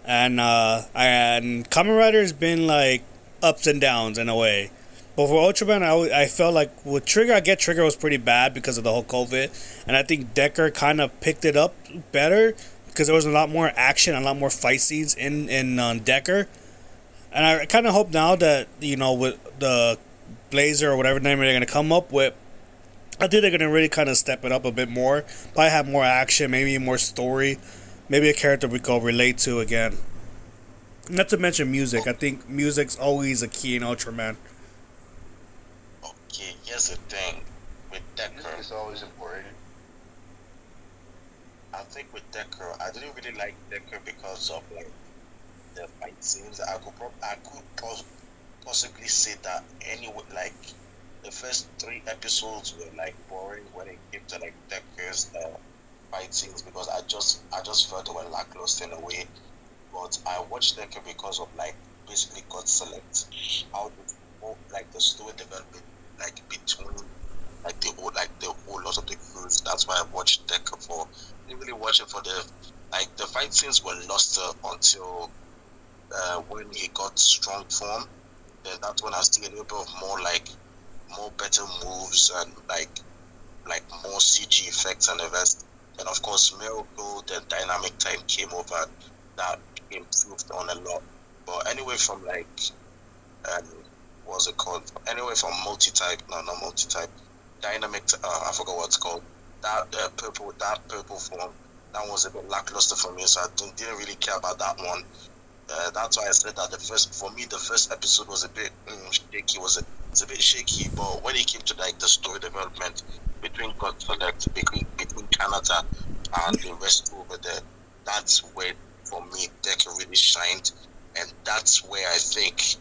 and Kamen Rider's been like ups and downs in a way. But for Ultraman, I felt like with Trigger, I get Trigger was pretty bad because of the whole COVID, and I think Decker kind of picked it up better because there was a lot more action, a lot more fight scenes in Decker. And I kind of hope now that, with the Blazer or whatever name they're going to come up with, I think they're going to really kind of step it up a bit more. Probably have more action, maybe more story, maybe a character we can relate to again. Not to mention music. I think music's always a key in Ultraman. Okay, here's the thing with Decker. It's always important. I think with Decker, I didn't really like Decker because of like the fight scenes. I could possibly say that anyway. Like the first 3 episodes were like boring when it came to like Decker's fight scenes because I just felt they were lackluster in a way. But I watched Decker because of like basically God Select, how the story development like between like the whole lot of the crews. That's why I watched Decker for. I didn't really watch it for the fight scenes were lost until when he got strong form. Then that's when I see a little bit of more better moves and like more CG effects and the rest. And of course Miracle, the dynamic time came over, that improved on a lot. But anyway, from like what's it called? Anyway, from multi-type, no, not multi-type, dynamic. I forgot what it's called. that purple form, that was a bit lackluster for me, so I didn't really care about that one. That's why I said that the first episode was a bit shaky. It's a bit shaky, but when it came to like the story development between God Select, between Canada and the rest over there, that's where for me Decker really shined, and that's where I think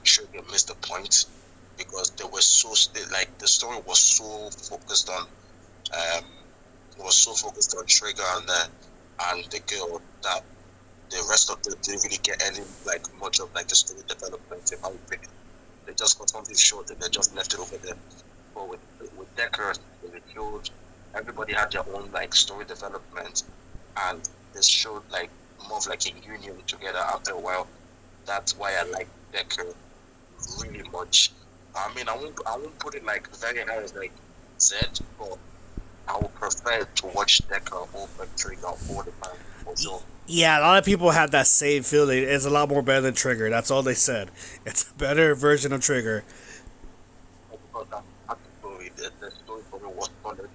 Trigger missed the point because they were like the story was so focused on Trigger and the girl that the rest of them didn't really get any like much of like the story development in my opinion. They just got something short and they just left it over there. But with Decker, they showed everybody had their own like story development, and they showed like more of like a union together after a while. That's why I like Decker really much. I mean, I won't put it like very high as like Z, but I would prefer to watch Decker over Trigger all the time. Also, Yeah, a lot of people have that same feeling. It's a lot more better than Trigger. That's all they said. It's a better version of Trigger. because that story, the story for me was solid.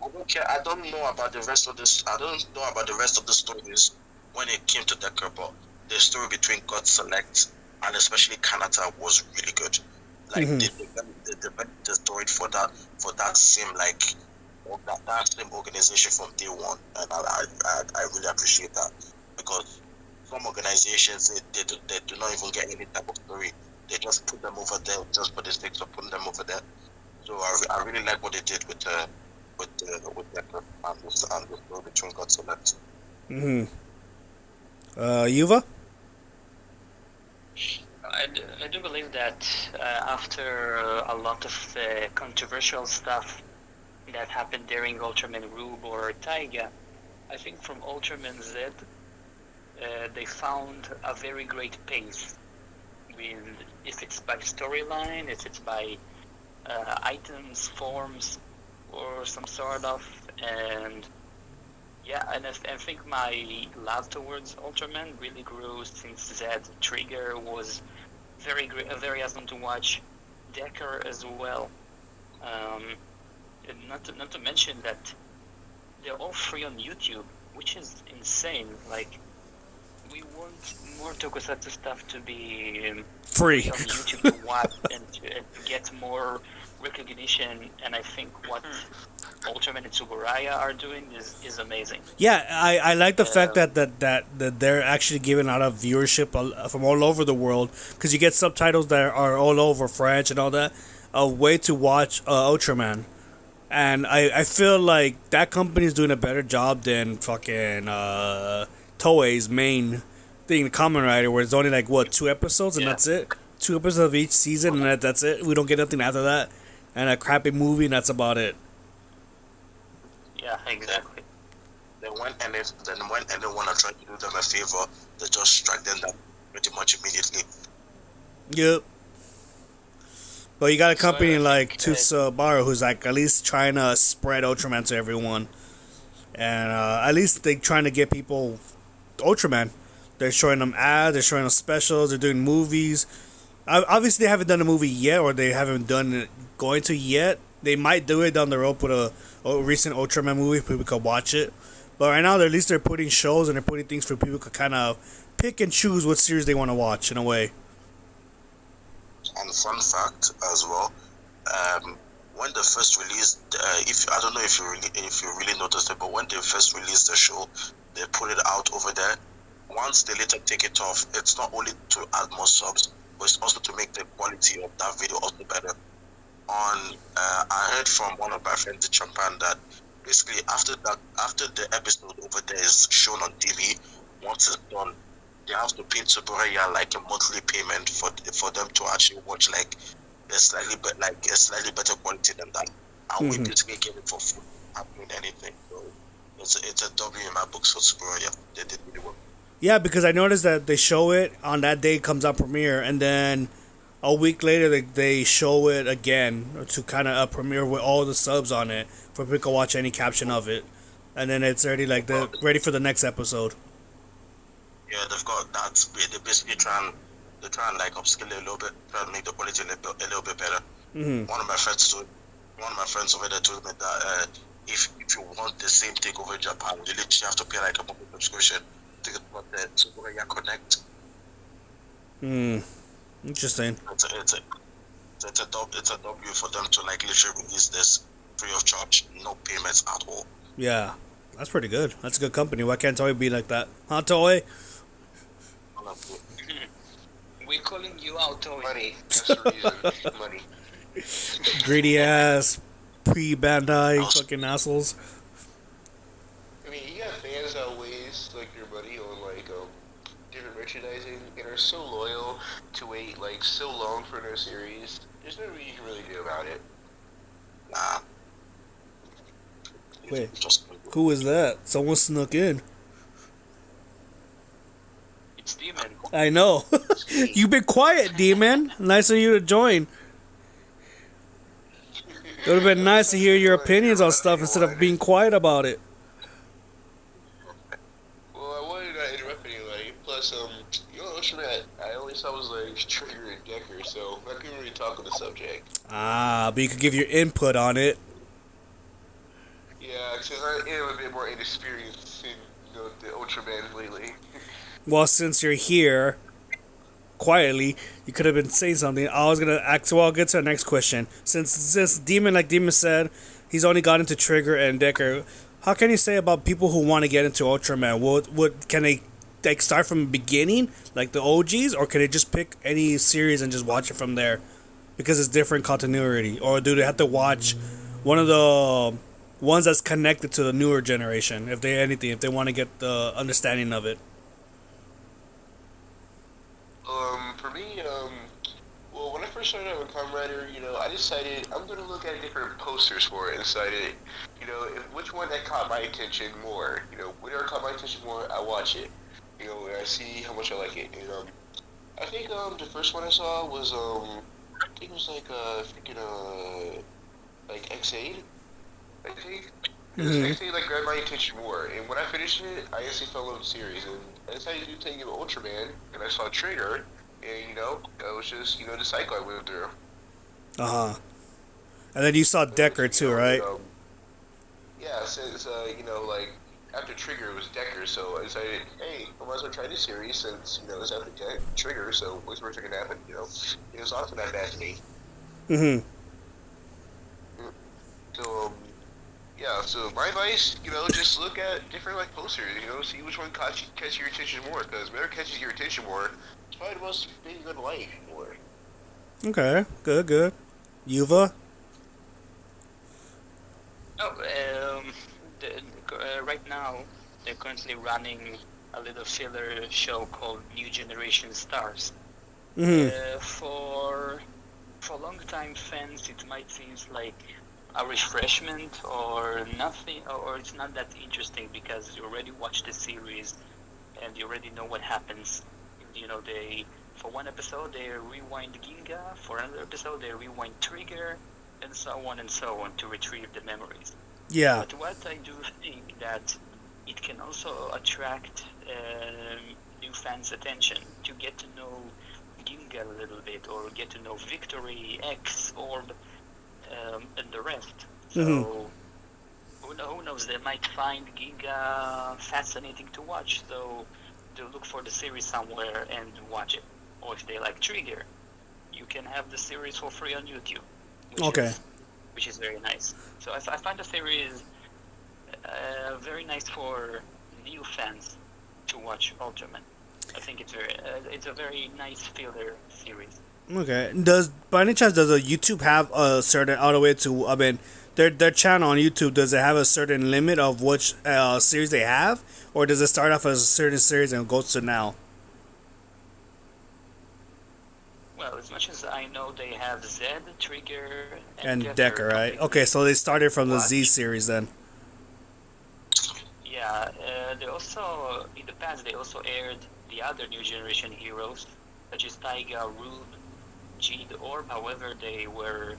I don't care. I don't know about the rest of this. I don't know about the rest of the stories when it came to Decker, but the story between God Select and especially Canada was really good. Like the story for that same like that same organization from day one, and I really appreciate that because some organizations they do not even get any type of story. They just put them over there just for the sake of putting them over there. So I really like what they did with Decker and the story between God Select. Yuva? I do believe that after a lot of controversial stuff that happened during Ultraman Rube or Taiga, I think from Ultraman Z, they found a very great pace. With if it's by storyline, if it's by items, forms, or some sort of, and yeah, and I think my love towards Ultraman really grew since Z. Trigger was very great, very awesome to watch. Decker as well. And not to mention that they're all free on YouTube, which is insane. Like, we want more Tokusatsu stuff to be Free. on YouTube to watch and to get more recognition. And I think what Ultraman and Tsuburaya are doing is amazing. Yeah, I like the fact that they're actually giving a lot of viewership from all over the world because you get subtitles that are all over French and all that. A way to watch Ultraman. And I feel like that company is doing a better job than fucking Toei's main thing, the Kamen Rider, where it's only like, what, 2 episodes and that's it? 2 episodes of each season and that's it? We don't get nothing after that? And a crappy movie and that's about it. Yeah, exactly. Then when anyone tried to do them a favor, they just strike them down pretty much immediately. Yep. But you got a company like Tsubara who's like at least trying to spread Ultraman to everyone. And at least they're trying to get people Ultraman. They're showing them ads, they're showing them specials, they're doing movies. Obviously they haven't done a movie yet, or they haven't done it going to yet. They might do it down the road with a recent Ultraman movie, people could watch it. But right now, at least they're putting shows and they're putting things for people to kind of pick and choose what series they want to watch in a way. And fun fact as well, when they first released, I don't know if you really noticed it, but when they first released the show, they put it out over there. Once they later take it off, it's not only to add more subs, but it's also to make the quality of that video also better. I heard from one of my friends in Japan that basically after the episode over there is shown on TV, once it's done, they have to pay Tsuburaya like a monthly payment for them to actually watch like a slightly better quality than that. And we basically get it for free, not doing anything. So it's a W in my books for Tsuburaya. They did really well. Yeah, because I noticed that they show it on that day, it comes out premiere, and then a week later they show it again to kind of premiere with all the subs on it for people to watch any caption of it, and then it's already like they're ready for the next episode. Yeah, they've got that. They basically try and like upskill it a little bit, try to make the quality a little bit better. One of my friends over there told me that if you want the same thing over in Japan, you literally have to pay like a monthly subscription to get what the Tsuburaya Connect. Interesting. It's a W for them to like literally release this free of charge, no payments at all. Yeah, that's pretty good. That's a good company. Why can't Toei be like that? Huh, Toei? Honestly. We're calling you out, Toei. Money. That's the reason. Money. Greedy ass, pre-Bandai fucking assholes. I mean, you got fans that waste like your money on like different merchandising and are so loyal to wait like so long for their series. There's nothing you can really do about it. Nah. Wait, Just who is that? Someone snuck in. It's Demon. I know. You've been quiet, D-Man. Nice of you to join. It would have been nice to hear your opinions on stuff instead of being quiet about it. Well, I wanted not interrupt anybody. Plus, you know, Ultraman, I only saw was like Trigger and Decker, so I couldn't really talk on the subject. Ah, but you could give your input on it. Yeah, because I am a bit more inexperienced in the Ultraman lately. Well, since you're here, quietly, you could have been saying something. I was gonna ask. Well, I'll get to the next question. Since Demon, like Demon said, he's only got into Trigger and Decker. How can you say about people who want to get into Ultraman? What can they like start from the beginning, like the OGs, or can they just pick any series and just watch it from there because it's different continuity, or do they have to watch one of the ones that's connected to the newer generation if they want to get the understanding of it? For me, well, when I first started out with Kamen Rider, I decided I'm going to look at different posters for it and decided, which one that caught my attention more. Whatever caught my attention more, I watch it. And I see how much I like it. And, I think, the first one I saw was, I think it was like, freaking, like X8, I think. X8, like, grabbed my attention more. And when I finished it, I instantly fell in love with the series. And I decided to take it with Ultraman, and I saw Trigger. And, it was just, the cycle I went through. Uh-huh. And then you saw Decker too, right? Yeah, since, like, after Trigger it was Decker, so I decided, hey, I might as well try this series since, it's after Trigger, so what's going to happen, It was also not bad to me. Mm-hmm. So, yeah, so my advice, just look at different, like, posters, see which one catches your attention more, because whatever catches your attention more, it's probably the most thing you're going to like more. Okay, good. Yuva? Right now, they're currently running a little filler show called New Generation Stars. Mm-hmm. For long-time fans, it might seem like a refreshment or nothing, or it's not that interesting because you already watched the series and you already know what happens. For one episode they rewind Ginga, for another episode they rewind Trigger, and so on to retrieve the memories. Yeah. But what I do think that it can also attract new fans' attention to get to know Ginga a little bit, or get to know Victory, X, Orb, and the rest. So who knows? They might find Ginga fascinating to watch. So they'll look for the series somewhere and watch it. Or if they like Trigger, you can have the series for free on YouTube. Which is very nice. So I find the series very nice for new fans to watch Ultraman. I think it's a very nice filler series. Okay. By any chance does YouTube have a certain all the way to? I mean, their channel on YouTube, does it have a certain limit of which series they have, or does it start off as a certain series and goes to now? Well, as much as I know, they have Z, Trigger, And Decker, right? Okay, so they started from the Z series then. Yeah, they also, in the past, they also aired the other New Generation heroes, such as Taiga, Rube, G, the Orb. However, they were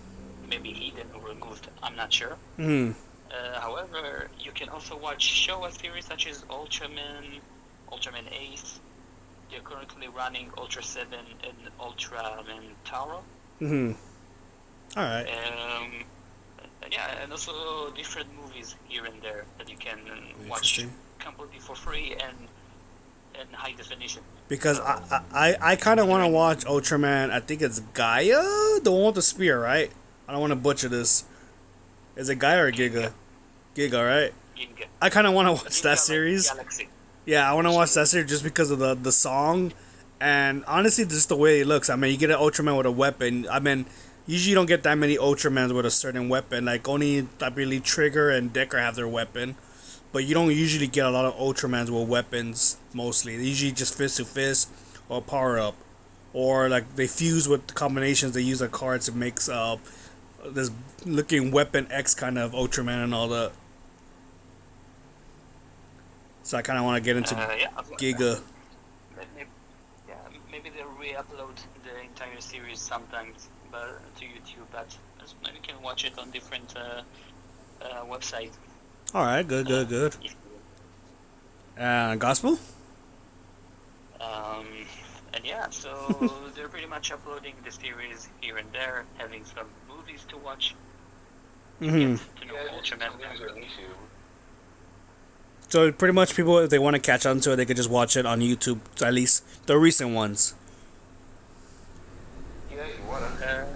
maybe hidden or removed, I'm not sure. However, you can also watch Showa series such as Ultraman, Ultraman Ace. They're currently running Ultra 7 and Ultraman Taro. Alright. Yeah, and also different movies movies here and there that you can watch Interesting. completely for free and high definition. Because I kind of want to watch Ultraman. I think it's Gaia, the one with the spear, right? I don't want to butcher this. Is it Gaia or Giga? Giga, right? Ginga. I kind of want to watch Ginga, that like series. Galaxy. Yeah, I want to watch that series just because of the song, and honestly, just the way it looks. I mean, you get an Ultraman with a weapon. I mean, usually you don't get that many Ultramans with a certain weapon. Like only I believe Trigger and Decker have their weapon, but you don't usually get a lot of Ultramans with weapons. Mostly, they usually just fist to fist or power up, or like they fuse with the combinations. They use the cards to make this looking Weapon X kind of Ultraman and all that. So I kind of want to get into Giga. Maybe, yeah, maybe they'll re-upload the entire series sometimes, but to YouTube. But maybe you can watch it on different websites. All right, good. Gospel. And yeah, so they're pretty much uploading the series here and there, having some movies to watch. Mm-hmm. To know Ultraman. So pretty much people, if they want to catch on to it, they could just watch it on YouTube. At least the recent ones. Yeah, you wanna.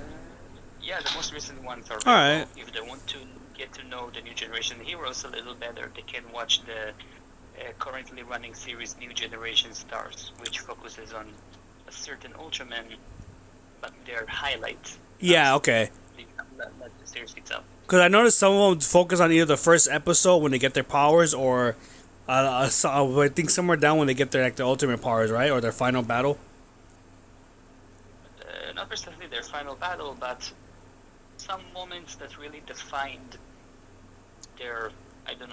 Yeah, the most recent ones are. All right. If they want to get to know the new generation heroes a little better, they can watch the currently running series New Generation Stars, which focuses on a certain Ultraman, but their highlights. Yeah. Okay. Not the series itself. Because I noticed some of them focus on either the first episode when they get their powers, or I think somewhere down when they get their ultimate powers, right, or their final battle. Not precisely their final battle, but some moments that really defined their. I don't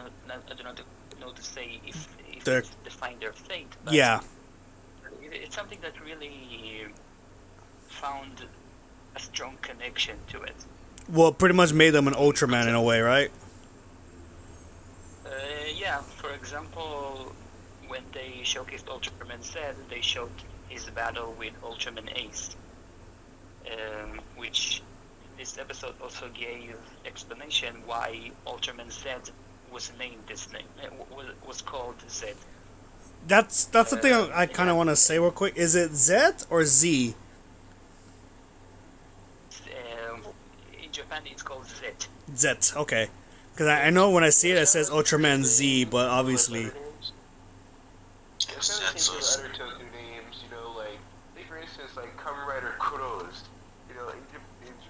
know to say if it defined their fate. But Yeah. It's something that really found a strong connection to it. Well, pretty much made them an Ultraman in a way, right? Yeah, for example, when they showcased Ultraman Z, they showed his battle with Ultraman Ace, which this episode also gave explanation why Ultraman Z was named this name, was called Z. That's the thing I kind of want to say real quick. Is it Z or Z? In Japan, it's called Z. Z, okay. Because I know when I see it, it says Ultraman Z, but obviously. It's kind of the same with other Tokyo names, you know, like, take for instance, like Kamen Rider Kuros. You know, in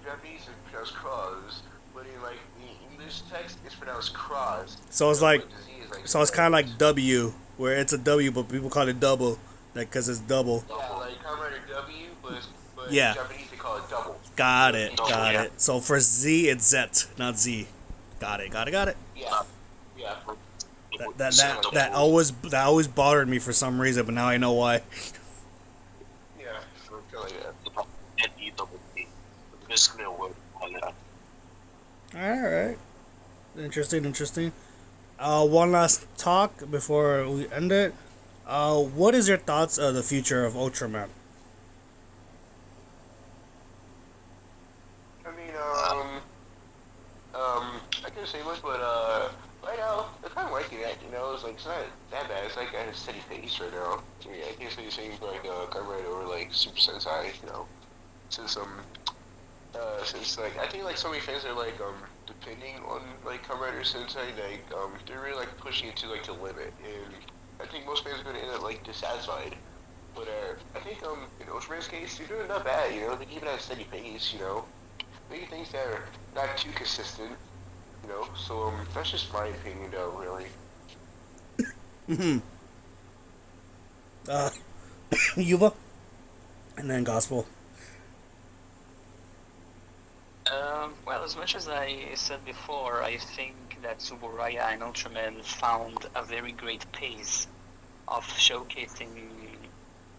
Japanese it's pronounced Cross, but in like the English text it's pronounced Cross. So it's like, so it's kind of like W, where it's a W, but people call it double, like because it's double. Yeah, like Kamen Rider W, but Yeah. in Japanese they call it double. Got it. So for Z, it's Z, not Z. Got it. Yeah. Yeah. That always bothered me for some reason, but now I know why. Yeah. Like that. Basically a word on that. All right. Interesting. One last talk before we end it. What is your thoughts of the future of Ultraman? I mean, I can't say much, but right now I'm kind of liking that. You know, it's not that bad. It's like at a steady pace right now. I mean, I can't say the same for like Kamen Rider or like Super Sentai. You know, since like I think like so many fans are like depending on like Kamen Rider Sentai, like they're really like pushing it to like the limit, and I think most fans are going to end up like dissatisfied. But I think in Ultraman's case, they're doing not bad. You know, they keep it at a steady pace. You know, making things that are not too consistent. You know, so that's just my opinion, though. Really. Yuval, and then Gospel. Well, as much as I said before, I think that Tsuburaya and Ultraman found a very great pace of showcasing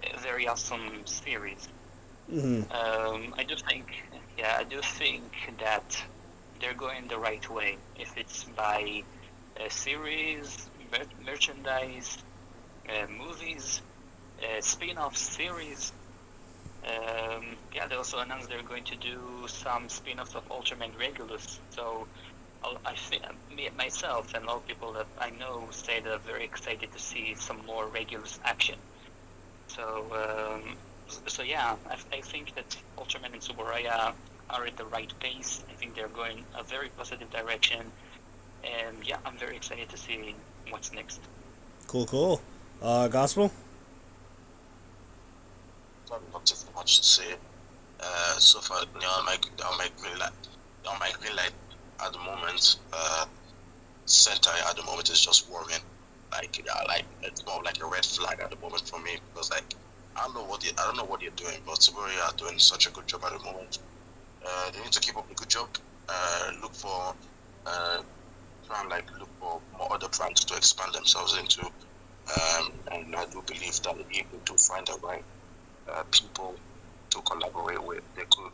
a very awesome series. Mm-hmm. I do think that they're going the right way. If it's by series, merchandise, movies, spin-off series. They also announced they're going to do some spin-offs of Ultraman Regulus. So I think me myself and all people that I know say they're very excited to see some more regular action. So yeah, I think that Ultraman and Tsuburaya are at the right pace. I think they're going a very positive direction, and yeah, I'm very excited to see what's next. Cool. Gospel. Not too much to say. So far, my green light at the moment. Sentai at the moment is just warming. Like it's more like a red flag at the moment for me because like I don't know what they're doing, but Subaru are doing such a good job at the moment. They need to keep up the good job. Look for try and like look for more other brands to expand themselves into. And I do believe that if they do find the right people to collaborate with, they could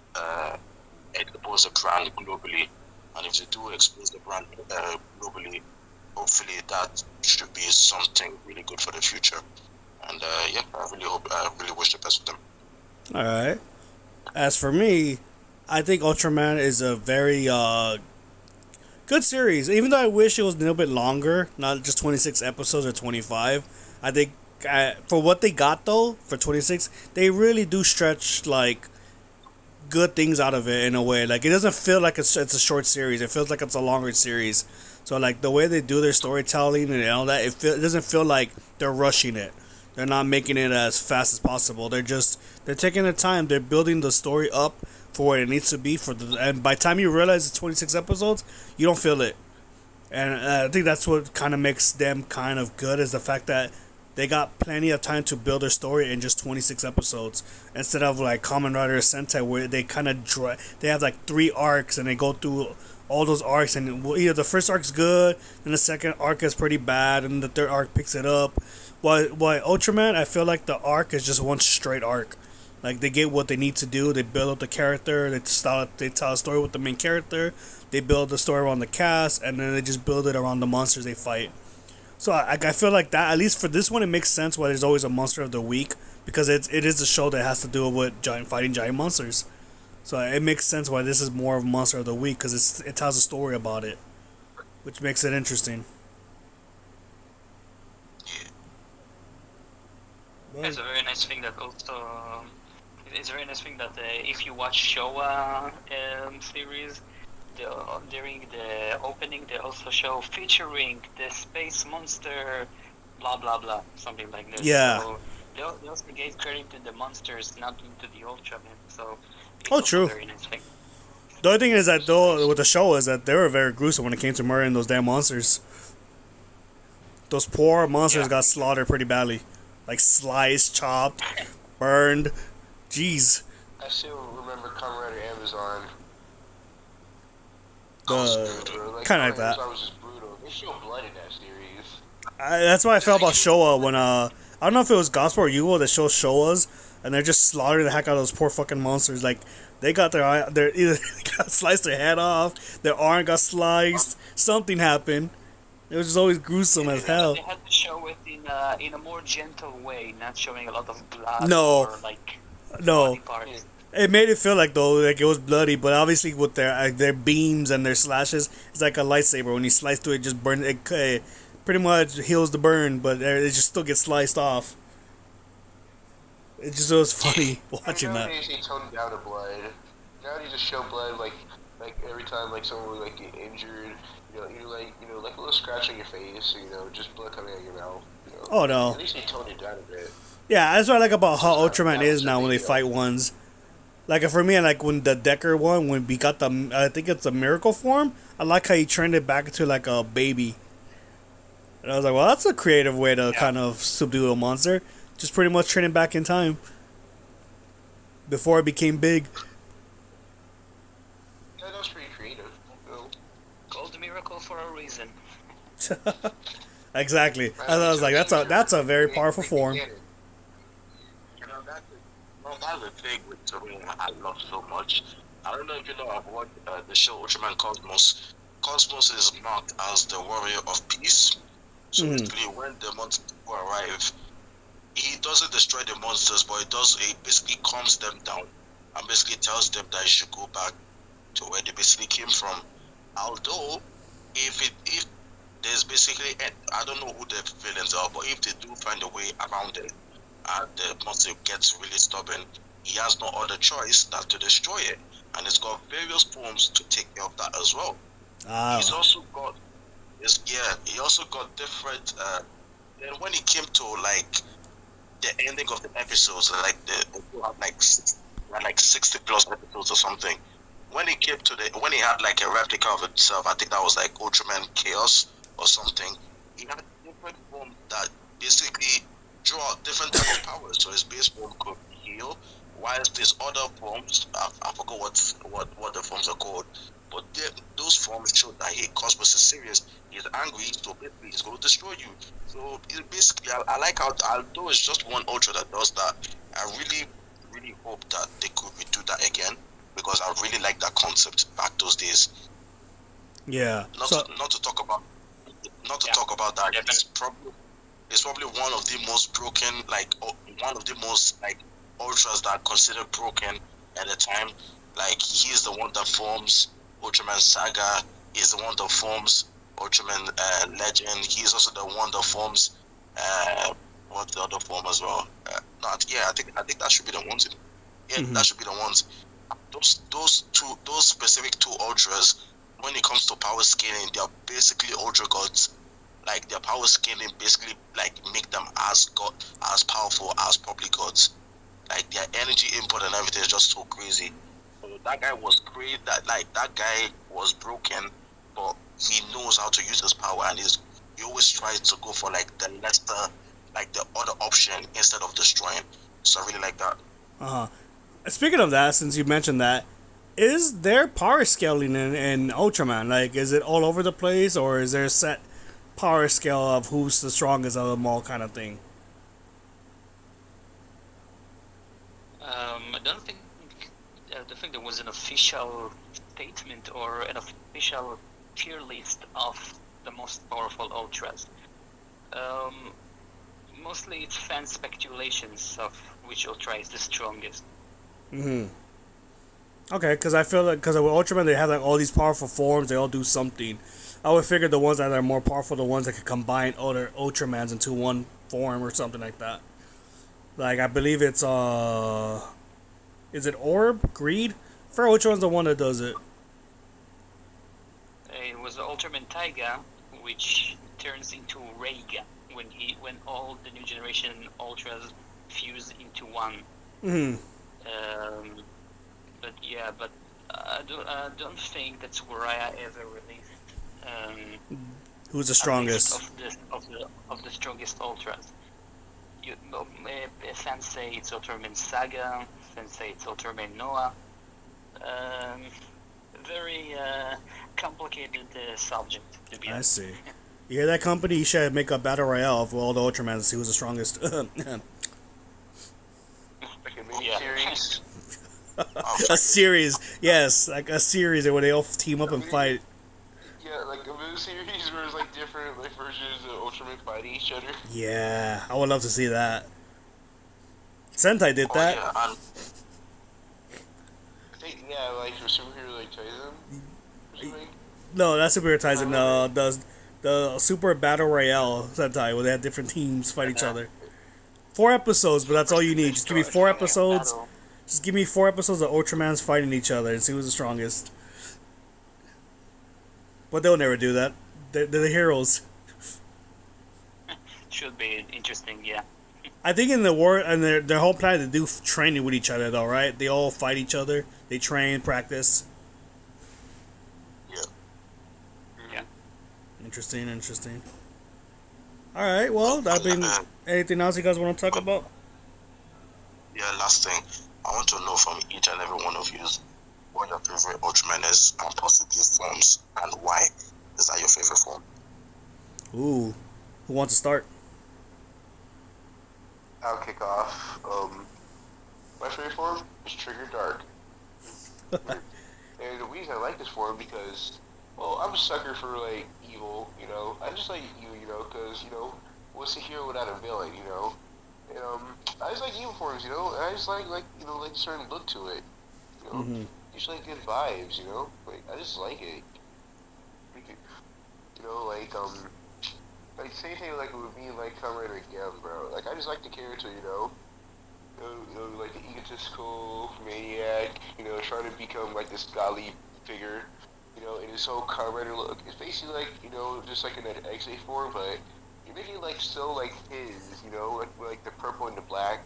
expose the brand globally. And if they do expose the brand globally, hopefully that should be something really good for the future. And yeah, I really wish the best for them. All right. As for me, I think Ultraman is a very good series. Even though I wish it was a little bit longer, not just 26 episodes or 25. I think for what they got though, for 26, they really do stretch like good things out of it in a way. Like it doesn't feel like it's a short series. It feels like it's a longer series. So like the way they do their storytelling and all that, it doesn't feel like they're rushing it. They're not making it as fast as possible. They're taking their time. They're building the story up for what it needs to be and by the time you realize it's 26 episodes, you don't feel it. And I think that's what kind of makes them kind of good is the fact that they got plenty of time to build their story in just 26 episodes instead of like Kamen Rider Sentai where they kind of they have like 3 arcs and they go through all those arcs and either the first arc's good, then the second arc is pretty bad, and the third arc picks it up. While Ultraman, I feel like the arc is just one straight arc. Like they get what they need to do. They build up the character. They tell a story with the main character. They build the story around the cast, and then they just build it around the monsters they fight. So I feel like that at least for this one, it makes sense why there's always a monster of the week because it is a show that has to do with fighting giant monsters. So it makes sense why this is more of monster of the week because it tells a story about it, which makes it interesting. It's a very nice thing that also. It's a very nice thing that if you watch Showa series, during the opening they also show featuring the space monster, blah blah blah, something like this. Yeah. So they also gave credit to the monsters, not to the Ultraman. So. It's true. A very nice thing. The only thing is that though with the show is that they were very gruesome when it came to murdering those damn monsters. Those poor monsters got slaughtered pretty badly. Like sliced, chopped, burned. Jeez. I still remember Kamen Rider Amazon. Kind of like that. Amazon was just brutal. They show blood in that series. That's why I felt about Showa when I don't know if it was Gospel or Yuval that shows Showas and they're just slaughtering the heck out of those poor fucking monsters. Like they got their either got sliced their head off, their arm got sliced, something happened. It was just always gruesome as hell. They had to show it in a more gentle way, not showing a lot of blood. No. Or like No. body parts. It made it feel like though like it was bloody, but obviously with their beams and their slashes, it's like a lightsaber. When you slice through it, just burn it. Pretty much heals the burn, but it just still gets sliced off. It just was funny watching that. Nowadays they tone down the blood. Now they just show blood like every time like someone would like get injured. Like a little scratch on your face, just blood coming out of your mouth. Oh no. At least they toned it down a bit. Yeah, that's what I like about how Ultraman is now when they fight ones. Like for me, like when the Decker one, when we got I think it's a miracle form. I like how he turned it back into like a baby. And I was like, well, that's a creative way to kind of subdue a monster. Just pretty much turn it back in time. Before it became big. Yeah, that was pretty creative. Called miracle for a reason. Exactly. I was like, that's a very powerful form. That's the thing with something I love so much. I don't know if you know, I've watched the show Ultraman Cosmos. Cosmos is marked as the warrior of peace. So basically, when the monsters arrive, he doesn't destroy the monsters, but he basically calms them down and basically tells them that they should go back to where they basically came from. Although if there's basically, I don't know who the villains are, but if they do find a way around it, and the monster gets really stubborn, he has no other choice than to destroy it, and it's got various forms to take care of that as well. He's also got, he also got different. Then when it came to like the ending of the episodes, like like 60 plus episodes or something. When it came to when he had like a replica of himself, I think that was like Ultraman Chaos or something. He had different forms that basically draw out different type of powers. So his base form could heal, whilst his other forms, I forgot what the forms are called, but those forms showed that hey, Cosmos is serious. He's angry, so basically he's going to destroy you. So it basically, I like how, although it's just one Ultra that does that, I really hope that they could redo that again, because I really like that concept back those days. Yeah. Not to talk about that. Yeah, It's probably one of the most broken, like one of the most like ultras that are considered broken at the time. Like he's the one that forms Ultraman Saga. He's the one that forms Ultraman Legend. He's also the one that forms what's the other form as well? I think that should be the ones. Yeah, that should be the ones. Those specific two ultras, when it comes to power scaling, they are basically ultra gods. Like their power scaling basically like make them as powerful as probably gods. Like their energy input and everything is just so crazy. So that guy was great. That guy was broken, but he knows how to use his power, and he always tries to go for like the lesser, like the other option instead of destroying. So I really like that. Speaking of that, since you mentioned that, is there power scaling in Ultraman? Like, is it all over the place, or is there a set power scale of who's the strongest of them all kind of thing? I don't think there was an official statement or an official tier list of the most powerful ultras. Mostly it's fan speculations of which ultra is the strongest. Okay, because I feel like, because with Ultraman they have like all these powerful forms, they all do something. I would figure the ones that are more powerful, the ones that can combine other Ultramans into one form or something like that. Like I believe it's is it Orb? Greed? For which one's the one that does it? It was Ultraman Taiga, which turns into Reiga when all the new generation ultras fuse into one. But I don't think that Soraya ever released. Who's the strongest? Of the strongest ultras. Fans say it's Ultraman Saga. Fans say it's Ultraman Noah. Very complicated subject to be honest. I see. You hear that, company? You should make a battle royale of all the Ultramans and see who's the strongest. Like a mini-series. A series, yes, like a series where they all team up and fight. Yeah, like a mini-series where it's like different like versions of Ultraman fighting each other. Yeah, I would love to see that. Sentai did that. Yeah, I think, yeah, like for superhero like Titan or something. No, that's Super Tyson. The Super Battle Royale Sentai where they had different teams fight each other. 4 episodes, but that's all you need. Just give me 4 episodes. Just give me 4 episodes of Ultramans fighting each other and see who's the strongest. But they'll never do that. They're the heroes. Should be interesting, yeah. I think in the war and their whole plan to do training with each other though, right? They all fight each other. They train, practice. Yeah. Interesting. All right. Well, that been anything else you guys want to talk about? Yeah, last thing. I want to know from each and every one of you what your favorite Ultraman is and possibly forms, and why is that your favorite form? Ooh, who wants to start? I'll kick off. My favorite form is Trigger Dark. And the reason I like this form because, well, I'm a sucker for like evil, you know. I just like you know, because what's a hero without a villain, you know? And I just like evil forms, you know. And I just like like a certain look to it, you know. Just like good vibes, you know. Like I just like it. You know, like same thing like with me, like Kamen Rider again, bro. Like I just like the character, you know. Like the egotistical maniac, you know, trying to become like this godly figure, you know, in his whole Kamen Rider look. It's basically like, you know, just like in an X-A form, but you're making it like still like his, you know, like the purple and the black.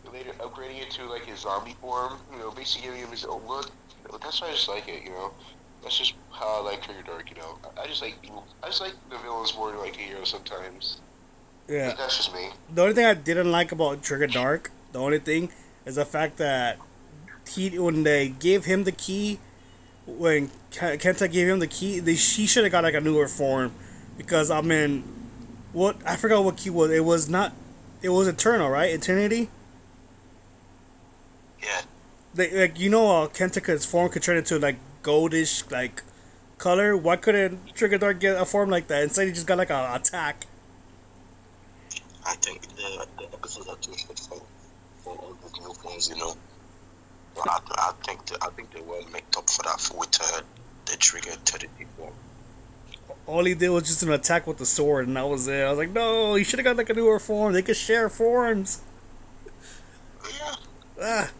And later upgrading it to like his zombie form, you know, basically giving him his own look. You know, that's why I just like it, you know. That's just how I like Trigger Dark, you know. I just like the villains more than like the heroes sometimes. Yeah. But that's just me. The only thing I didn't like about Trigger Dark, the only thing, is the fact that when they gave him the key, when Kenta gave him the key, she should have got like a newer form, because I mean, what I forgot what key was. It was not. It was Eternal, right? Eternity. Yeah. Like Kenta form could turn into like goldish like color. Why couldn't Trigger Dark get a form like that? Instead, he just got like a attack. I think the episodes are too short for all the new things, you know. But I think they will make up for that with the Trigger to the people. All he did was just an attack with the sword, and that was it. I was like, no, he should have got like a newer form. They could share forms. Yeah. Ah.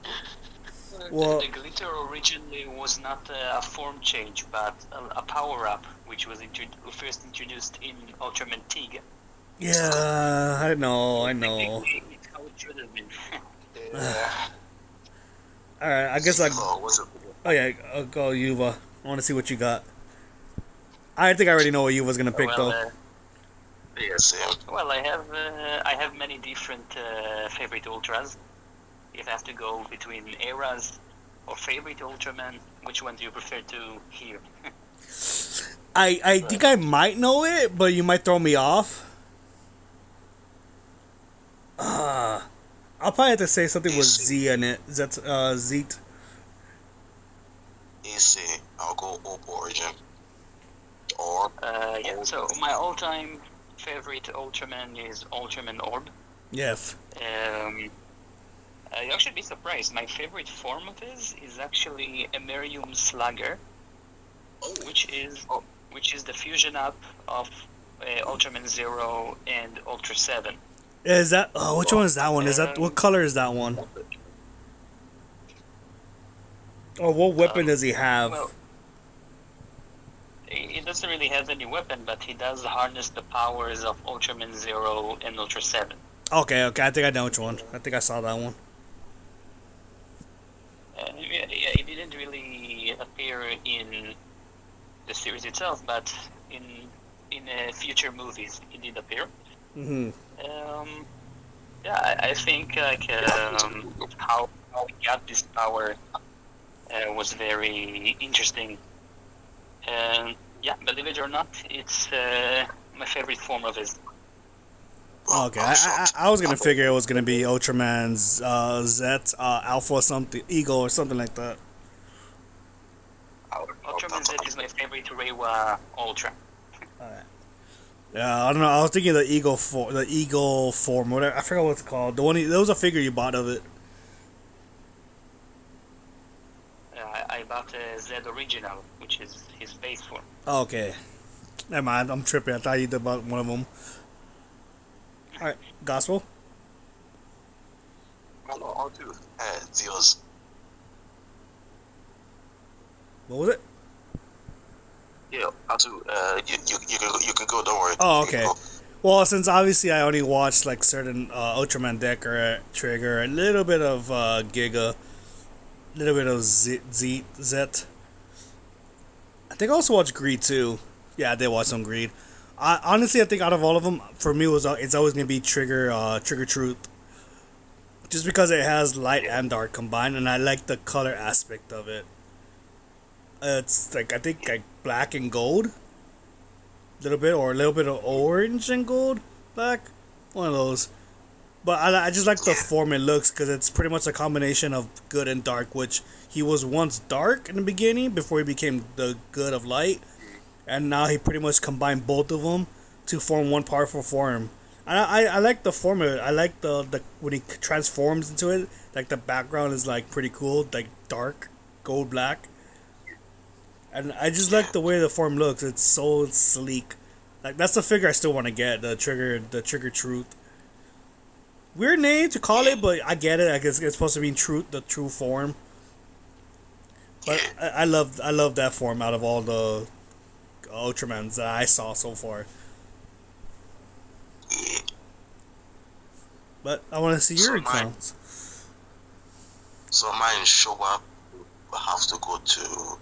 Well, the glitter originally was not a form change, but a power up, which was first introduced in Ultraman Tiga. yeah, I know. It's how it should have been. Yeah. All right, I guess What's it? Oh yeah, I'll go Yuva. I want to see what you got. I think I already know what Yuva's gonna pick though. Yeah, same. Well, I have many different favorite ultras. If I have to go between eras or favorite Ultraman, which one do you prefer to hear? I think I might know it, but you might throw me off. I'll probably have to say something with Z in it. That's Zeet. Easy. I'll go Orb Origin. Orb. Yeah. So my all-time favorite Ultraman is Ultraman Orb. Yes. You'll actually be surprised. My favorite form of his is actually Emerium Slugger, which is the fusion up of Ultraman Zero and Ultra 7. Is that? Oh, which one is that one? Is that what color is that one? Or what weapon does he have? Well, he doesn't really have any weapon, but he does harness the powers of Ultraman Zero and Ultra 7. Okay. I think I know which one. I think I saw that one. Yeah, he didn't really appear in the series itself, but in future movies he did appear. Mm-hmm. Yeah, I think like how he got this power was very interesting. Yeah, believe it or not, it's my favorite form of his. Okay, I was gonna figure it was gonna be Ultraman's Zet Alpha something Eagle or something like that. Ultraman Z is my favorite Reiwa Ultra. Alright. Yeah, I don't know. I was thinking the Eagle form, whatever. I forgot what it's called. The one there was a figure you bought of it. I bought Z Original, which is his base form. Oh, okay. Never mind. I'm tripping. I thought you did about one of them. All right, Gospel. I'll do Zeus. What was it? Yeah, I'll do. You can go. Don't worry. Oh, okay. Well, since obviously I only watched like certain Ultraman Decker, Trigger, a little bit of Giga, a little bit of Zet. I think I also watched Greed too. Yeah, I did watch some Greed. Honestly, I think out of all of them, for me, it's always gonna be Trigger Truth, just because it has light and dark combined, and I like the color aspect of it. It's like I think like black and gold, a little bit of orange and gold, black, one of those. But I just like the form it looks, because it's pretty much a combination of good and dark, which he was once dark in the beginning before he became the good of light. And now he pretty much combined both of them to form one powerful form. And I like the form of it. I like the when he transforms into it, like the background is like pretty cool, like dark, gold black. And I just like the way the form looks. It's so sleek. Like that's the figure I still want to get. The trigger truth. Weird name to call it, but I get it. I guess it's supposed to mean truth, the true form. But I love that form out of all the Ultramans that I saw so far. Yeah. But I want to see So your mine, accounts. so mine show up. Will have to go to.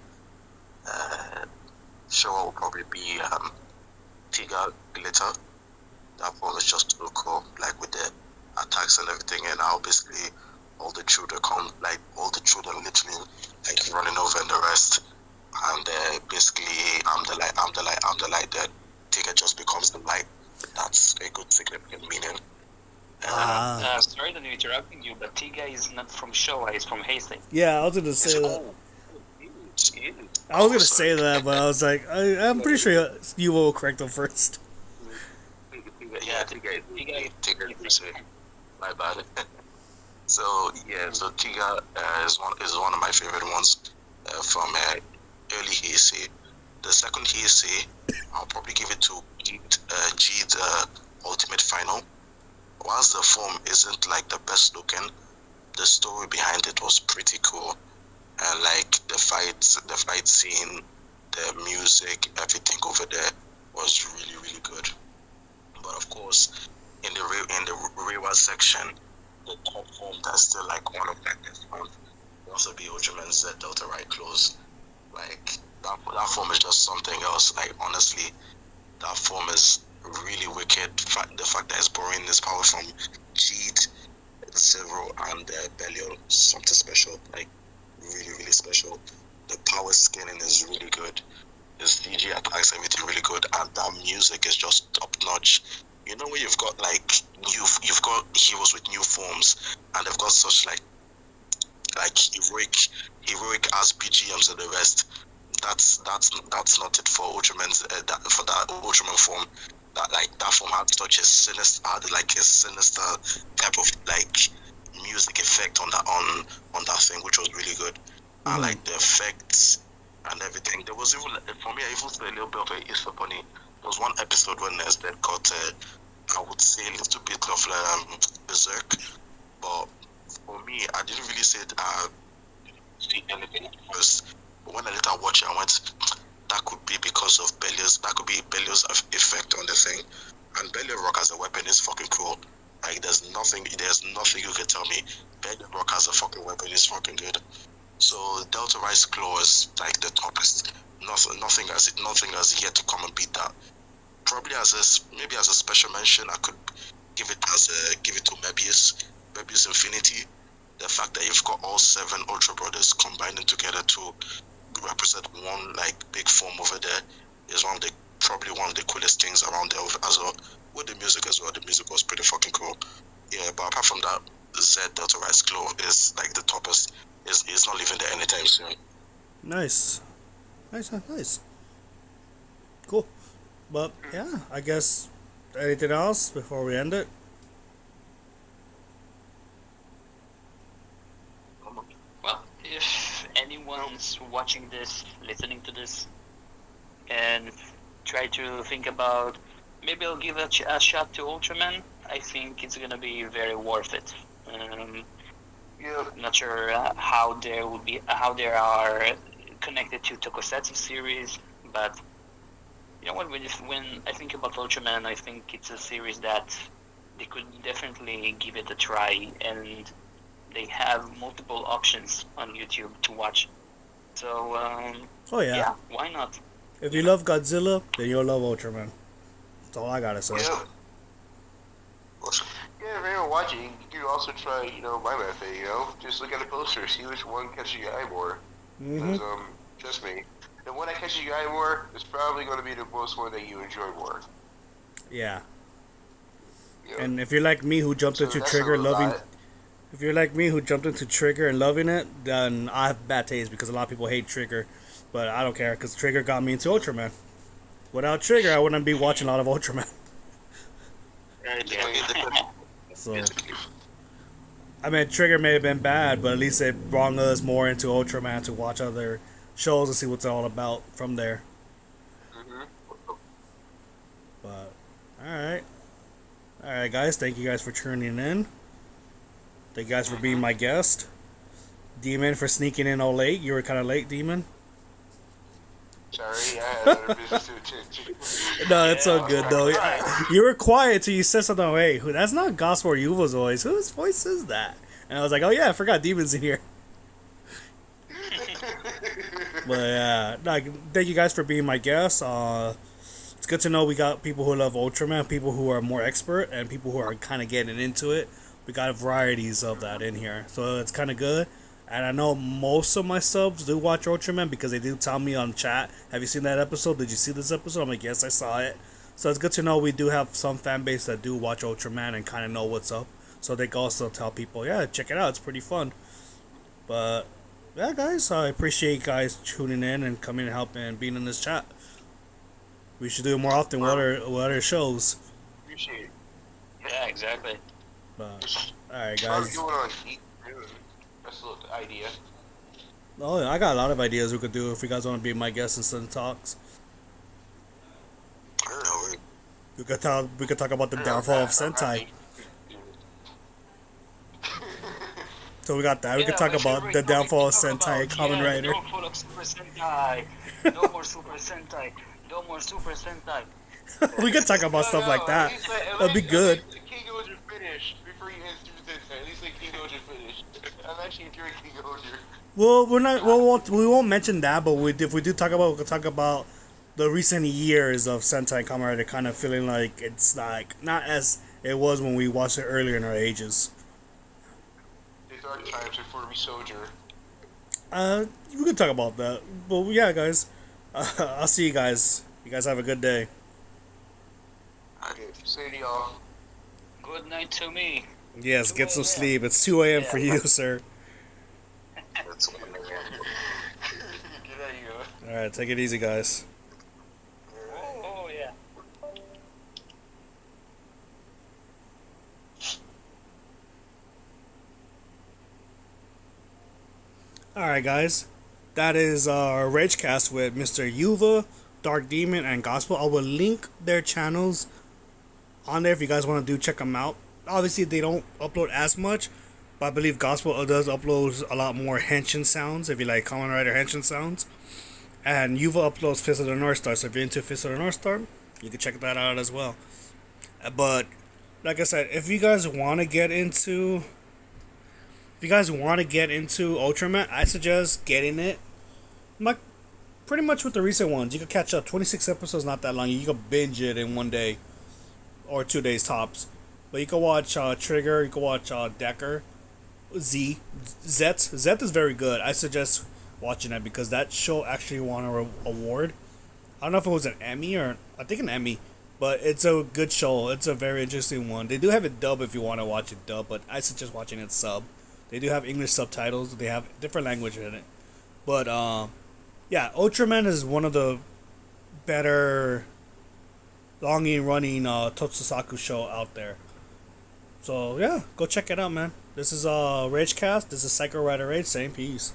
Uh, show up will probably be Tiga Glitter. That one is just so cool, like with the attacks and everything, and how basically all the children come, like all the children literally like running over and the rest, and basically I'm the light. That Tiga just becomes the light. That's a good significant meaning. Ah, Sorry to interrupting you, but Tiga is not from Showa, he's from Heisei. yeah, I was gonna say that. Oh, I was oh, gonna sorry. say that, but I was like, I'm pretty sure you will correct them first. Yeah, Tiga. My bad. So yeah, so Tiga is one of my favorite ones from early Heisei. The second Heisei, I'll probably give it to G's Ultimate Final. Whilst the form isn't like the best looking, the story behind it was pretty cool. And like the fight scene, the music, everything over there was really really good. But of course, in the Reiwa section, the top form that's still like one of like this one will also be Ultraman Z Delta Right Close. Like that form is just something else. Like honestly, that form is really wicked. The fact that it's borrowing this power from Jeed, Zero, and Belial, something special. Like really really special. The power scaling is really good. His DG attacks everything really good, and that music is just top notch. You know when you've got like you've got heroes with new forms, and they've got such like heroic ass BGMs and the rest. That's not it for Ultraman's for that Ultraman form. That form had such a sinister, had like a sinister type of like music effect on that thing, which was really good. I like the effects and everything. There was even for me, I even saw a little bit of a Easter bunny. There was one episode when there's that got I would say a little bit of berserk, but for me, I didn't really see anything at first. But when I later watched it, I went, that could be because of Belial's. That could be Belial's effect on the thing. And Belial Rock as a weapon is fucking cool. Like there's nothing you can tell me. Belial Rock as a fucking weapon is fucking good. So Delta Rice Claw is like the toppest. Nothing has yet to come and beat that. Probably maybe as a special mention, I could give it to Mebius Infinity. The fact that you've got all 7 Ultra Brothers combining together to represent one like big form over there is probably one of the coolest things around there as well. With the music as well, the music was pretty fucking cool. Yeah, but apart from that, Z Delta Rice Claw is like the toppest. Is not leaving there anytime soon. Nice. Cool. But yeah, I guess anything else before we end it? Well, if anyone's watching this, listening to this, and try to think about maybe I'll give a shot to Ultraman, I think it's gonna be very worth it. I'm not sure how they are connected to Tokusatsu series, but you know what? When I think about Ultraman, I think it's a series that they could definitely give it a try, and they have multiple options on YouTube to watch. So Oh yeah. why not? If you love Godzilla, then you'll love Ultraman. That's all I gotta say. Yeah. Yeah, if you're watching, you can also try, my method, just look at the poster, see which one catches your eye more. Because, trust me, the one that catches your eye more is probably going to be the most one that you enjoy more. Yeah. You know? And if you're like me who jumped into that's Trigger a lot. loving, if you're like me who jumped into Trigger and loving it, then I have bad taste because a lot of people hate Trigger, but I don't care because Trigger got me into Ultraman. Without Trigger, I wouldn't be watching a lot of Ultraman. So, I mean, Trigger may have been bad, but at least it brought us more into Ultraman to watch other shows and see what's all about from there. Alright. Alright, guys. Thank you guys for tuning in. Thank you guys for being my guest. Demon for sneaking in all late. You were kind of late, Demon. Sorry, I had other business to attend to. No, it's so good, though. You were quiet till you said something. Hey, that's not Gospel or Yuval's voice. Whose voice is that? And I was like, oh, yeah, I forgot Demon's in here. But, yeah. Thank you guys for being my guests. It's good to know we got people who love Ultraman, people who are more expert, and people who are kind of getting into it. We got varieties of that in here. So it's kind of good. And I know most of my subs do watch Ultraman because they do tell me on chat, have you seen that episode? Did you see this episode? I'm like, yes, I saw it. So it's good to know we do have some fan base that do watch Ultraman and kind of know what's up. So they can also tell people, yeah, check it out. It's pretty fun. But, yeah, guys, I appreciate you guys tuning in and coming and helping and being in this chat. We should do it more often with other shows. Appreciate it. Yeah, exactly. But, alright, Start guys. doing on heat. That's a little idea. Oh, yeah, I got a lot of ideas we could do if you guys want to be my guests in some talks. I don't know. We could talk about the downfall of Sentai. So we got that. We could talk about the downfall of Sentai, Kamen Rider. No more Super Sentai. No more Super Sentai. No more Super Sentai. We could talk about stuff like that. That'd be good. King Oger finished before you end Super Sentai. At least like King Oger finished. I'm actually enjoying King Oger. Well, we won't mention that, but if we do talk about, we could talk about the recent years of Sentai and Kamen Rider kind of feeling like it's like not as it was when we watched it earlier in our ages. The dark times before we soldier. We could talk about that. But yeah, guys, I'll see you guys. You guys have a good day. Okay, say to y'all. Good night to me. Yes, get some sleep. It's 2 a.m. for you, sir. That's what Get out of here. All right, take it easy, guys. Oh, yeah. All right, guys. That is our Ragecast with Mr. Yuval, Dark Demon, and Gospel. I will link their channels on there if you guys want to check them out. Obviously, they don't upload as much, but I believe Gospel does upload a lot more henshin sounds if you like Kamen Rider henshin sounds. And Yuval uploads Fist of the North Star, so if you're into Fist of the North Star, you can check that out as well. But, like I said, if you guys want to get into Ultraman, I suggest getting it. Like, pretty much with the recent ones, you can catch up. 26 episodes, not that long. You can binge it in 1 day or 2 days tops. But you can watch Trigger, you can watch Decker, Zet is very good. I suggest watching that because that show actually won an award. I don't know if it was an Emmy or I think an Emmy, but it's a good show. It's a very interesting one. They do have it dub if you want to watch it dub, but I suggest watching it sub. They do have English subtitles. They have different language in it. But yeah, Ultraman is one of the better long-running Tokusatsu show out there. So yeah, go check it out, man. This is Ragecast. This is Psycho Rider Rage saying peace.